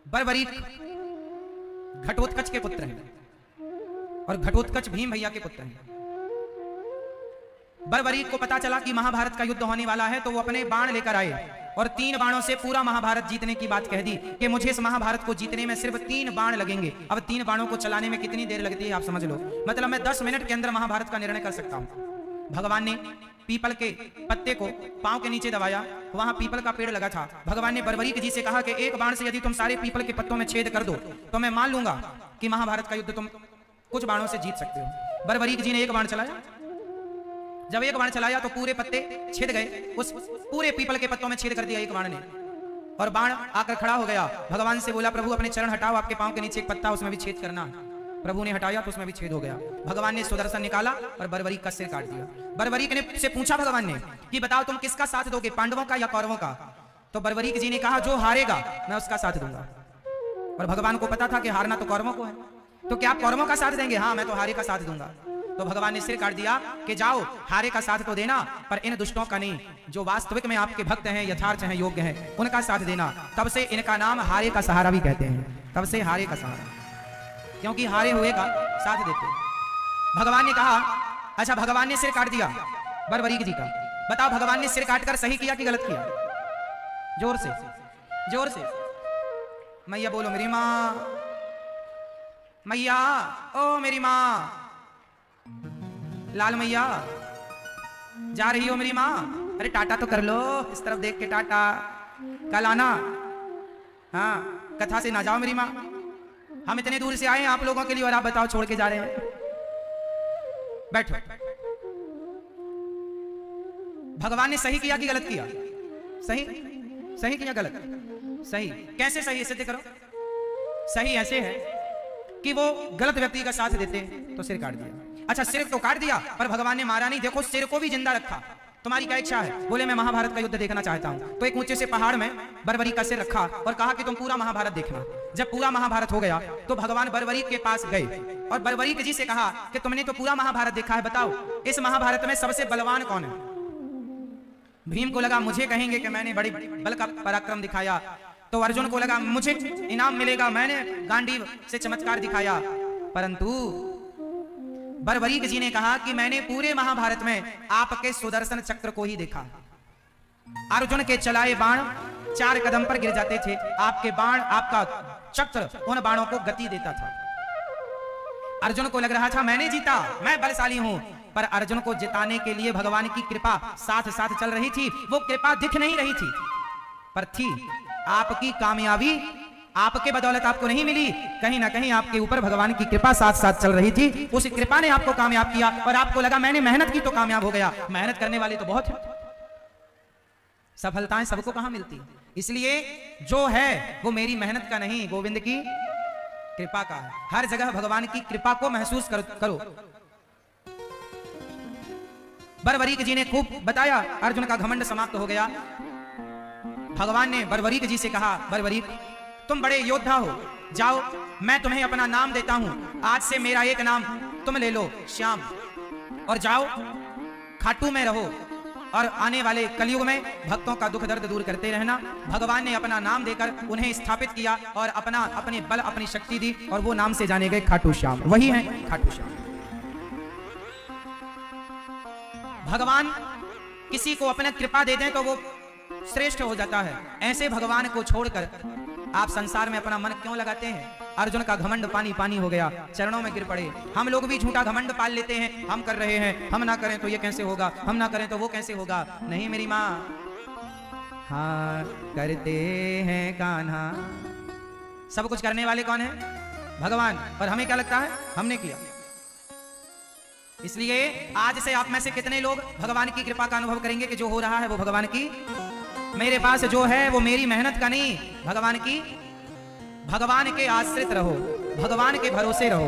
बर्बरीक घटोत्कच के पुत्र हैं और घटोत्कच भीम भैया के पुत्र हैं। बर्बरीक को पता चला कि महाभारत का युद्ध होने वाला है, तो वो अपने बाण लेकर आए और 3 बाणों से पूरा महाभारत जीतने की बात कह दी कि मुझे इस महाभारत को जीतने में सिर्फ 3 बाण लगेंगे। अब 3 बाणों को चलाने में कितनी देर लगती है आप समझ लो। मतलब मैं 10 मिनट के अंदर महाभारत का निर्णय कर सकता हूं। भगवान ने पीपल के पत्ते को पांव के नीचे दबाया, वहां पीपल का पेड़ लगा था। भगवान ने बर्बरीक जी से कहा कि एक बाण से यदि तुम सारे पीपल के पत्तों में छेद कर दो तो मैं मान लूंगा कि महाभारत का युद्ध तुम कुछ बाणों से जीत सकते हो। बर्बरीक जी ने एक बाण चलाया। जब एक बाण चलाया तो पूरे पत्ते छेद गए, उस पूरे पीपल के पत्तों में छेद कर दिया एक बाण ने, और बाण आकर खड़ा हो गया। भगवान से बोला, प्रभु अपने चरण हटाओ, आपके पांव के नीचे एक पत्ता, उसमें भी छेद करना। प्रभु ने हटाया तो उसमें भी छेद हो गया। भगवान ने सुदर्शन निकाला और बर्बरीक का सिर काट दिया। बर्बरीक ने से पूछा भगवान ने कि बताओ तुम किसका साथ दोगे, पांडवों का या कौरवों का? तो बर्बरीक जी ने कहा, जो हारेगा मैं उसका साथ दूंगा। और भगवान को पता था कि हारना तो कौरवों को है, तो क्या आप कौरवों का साथ देंगे? हाँ, मैं तो हारे का साथ दूंगा। तो भगवान ने सिर काट दिया कि जाओ, हारे का साथ तो देना, पर इन दुष्टों का नहीं, जो वास्तविक में आपके भक्त हैं, यथार्थ हैं, योग्य हैं, उनका साथ देना। तब से इनका नाम हारे का सहारा भी कहते हैं। तब से हारे का सहारा, क्योंकि हारे हुए का साथ देते हैं। भगवान ने कहा, अच्छा भगवान ने सिर काट दिया बर्बरीक जी का, बताओ भगवान ने सिर काटकर सही किया कि गलत किया? जोर से, जोर से मैया बोलो मेरी माँ, मैया, ओ मेरी माँ, लाल मैया जा रही हो मेरी माँ? अरे टाटा तो कर लो, इस तरफ देख के टाटा, कल आना। हाँ, कथा से ना जाओ मेरी माँ, हम इतने दूर से आए हैं आप लोगों के लिए और आप बताओ छोड़ के जा रहे हैं। बैठो। भगवान ने सही किया कि गलत किया? सही, सही किया गलत? सही। कैसे सही, सिद्ध करो। सही ऐसे है कि वो गलत व्यक्ति का साथ देते तो सिर काट दिया। अच्छा, सिर तो काट दिया पर भगवान ने मारा नहीं, देखो सिर को भी जिंदा रखा। तुम्हारी क्या इच्छा है? बोले मैं महाभारत का युद्ध देखना चाहता हूं। तो एक ऊंचे से पहाड़ में बर्बरीक का सिर रखा और कहा कि तुम पूरा महाभारत देखना। जब पूरा महाभारत हो गया तो भगवान बर्बरीक के पास गए और बर्बरीक जी से कहा कि तुमने तो पूरा महाभारत देखा है, बताओ इस महाभारत में सबसे बलवान कौन है? भीम को लगा मुझे कहेंगे कि मैंने बड़ी बल का पराक्रम दिखाया, तो अर्जुन को लगा मुझे इनाम मिलेगा, मैंने गांडीव से चमत्कार दिखाया। परंतु बर्बरीक जी ने कहा कि मैंने पूरे महाभारत में आपके सुदर्शन चक्र को ही देखा। अर्जुन के चलाए बाण 4 कदम पर गिर जाते थे, आपके बाण, आपका चक्र उन बाणों को गति देता था। अर्जुन को लग रहा था मैंने जीता, मैं बलशाली हूं, पर अर्जुन को जिताने के लिए भगवान की कृपा साथ साथ चल रही थी। वो कृपा दिख नहीं रही थी, पर थी। आपकी कामयाबी आपके बदौलत आपको नहीं मिली, कहीं ना कहीं आपके ऊपर भगवान की कृपा साथ साथ चल रही थी। उस कृपा ने आपको कामयाब किया और आपको लगा मैंने मेहनत की तो कामयाब हो गया। मेहनत करने वाले तो बहुत है, सफलताएं सबको कहां मिलती। इसलिए जो है वो मेरी मेहनत का नहीं, गोविंद की कृपा का है। हर जगह भगवान की कृपा को महसूस करो। बरवरीक जी ने खूब बताया, अर्जुन का घमंड समाप्त हो गया। भगवान ने बरवरीक जी से कहा, बरवरीक तुम बड़े योद्धा हो, जाओ मैं तुम्हें अपना नाम देता हूं। आज से मेरा एक नाम तुम ले लो, श्याम, और जाओ खाटू में रहो और आने वाले कलयुग में भक्तों का दुख दर्द दूर करते रहना। भगवान ने अपना नाम देकर उन्हें स्थापित किया और अपने बल अपनी शक्ति दी और वो नाम से जाने गए खाटू श्याम। वही है खाटू श्याम। भगवान किसी को अपने कृपा दे दें तो वो श्रेष्ठ हो जाता है। ऐसे भगवान को छोड़कर आप संसार में अपना मन क्यों लगाते हैं? अर्जुन का घमंड पानी पानी हो गया, चरणों में गिर पड़े। हम लोग भी झूठा घमंड पाल लेते हैं, हम कर रहे हैं, हम ना करें तो ये कैसे होगा, हम ना करें तो वो कैसे होगा। नहीं मेरी माँ, हाँ करते हैं कान्हा। सब कुछ करने वाले कौन है? भगवान। और हमें क्या लगता है हमने किया। इसलिए आज से आप में से कितने लोग भगवान की कृपा का अनुभव करेंगे कि जो हो रहा है वो भगवान की, मेरे पास जो है वो मेरी मेहनत का नहीं, भगवान की। भगवान के आश्रित रहो, भगवान के भरोसे रहो।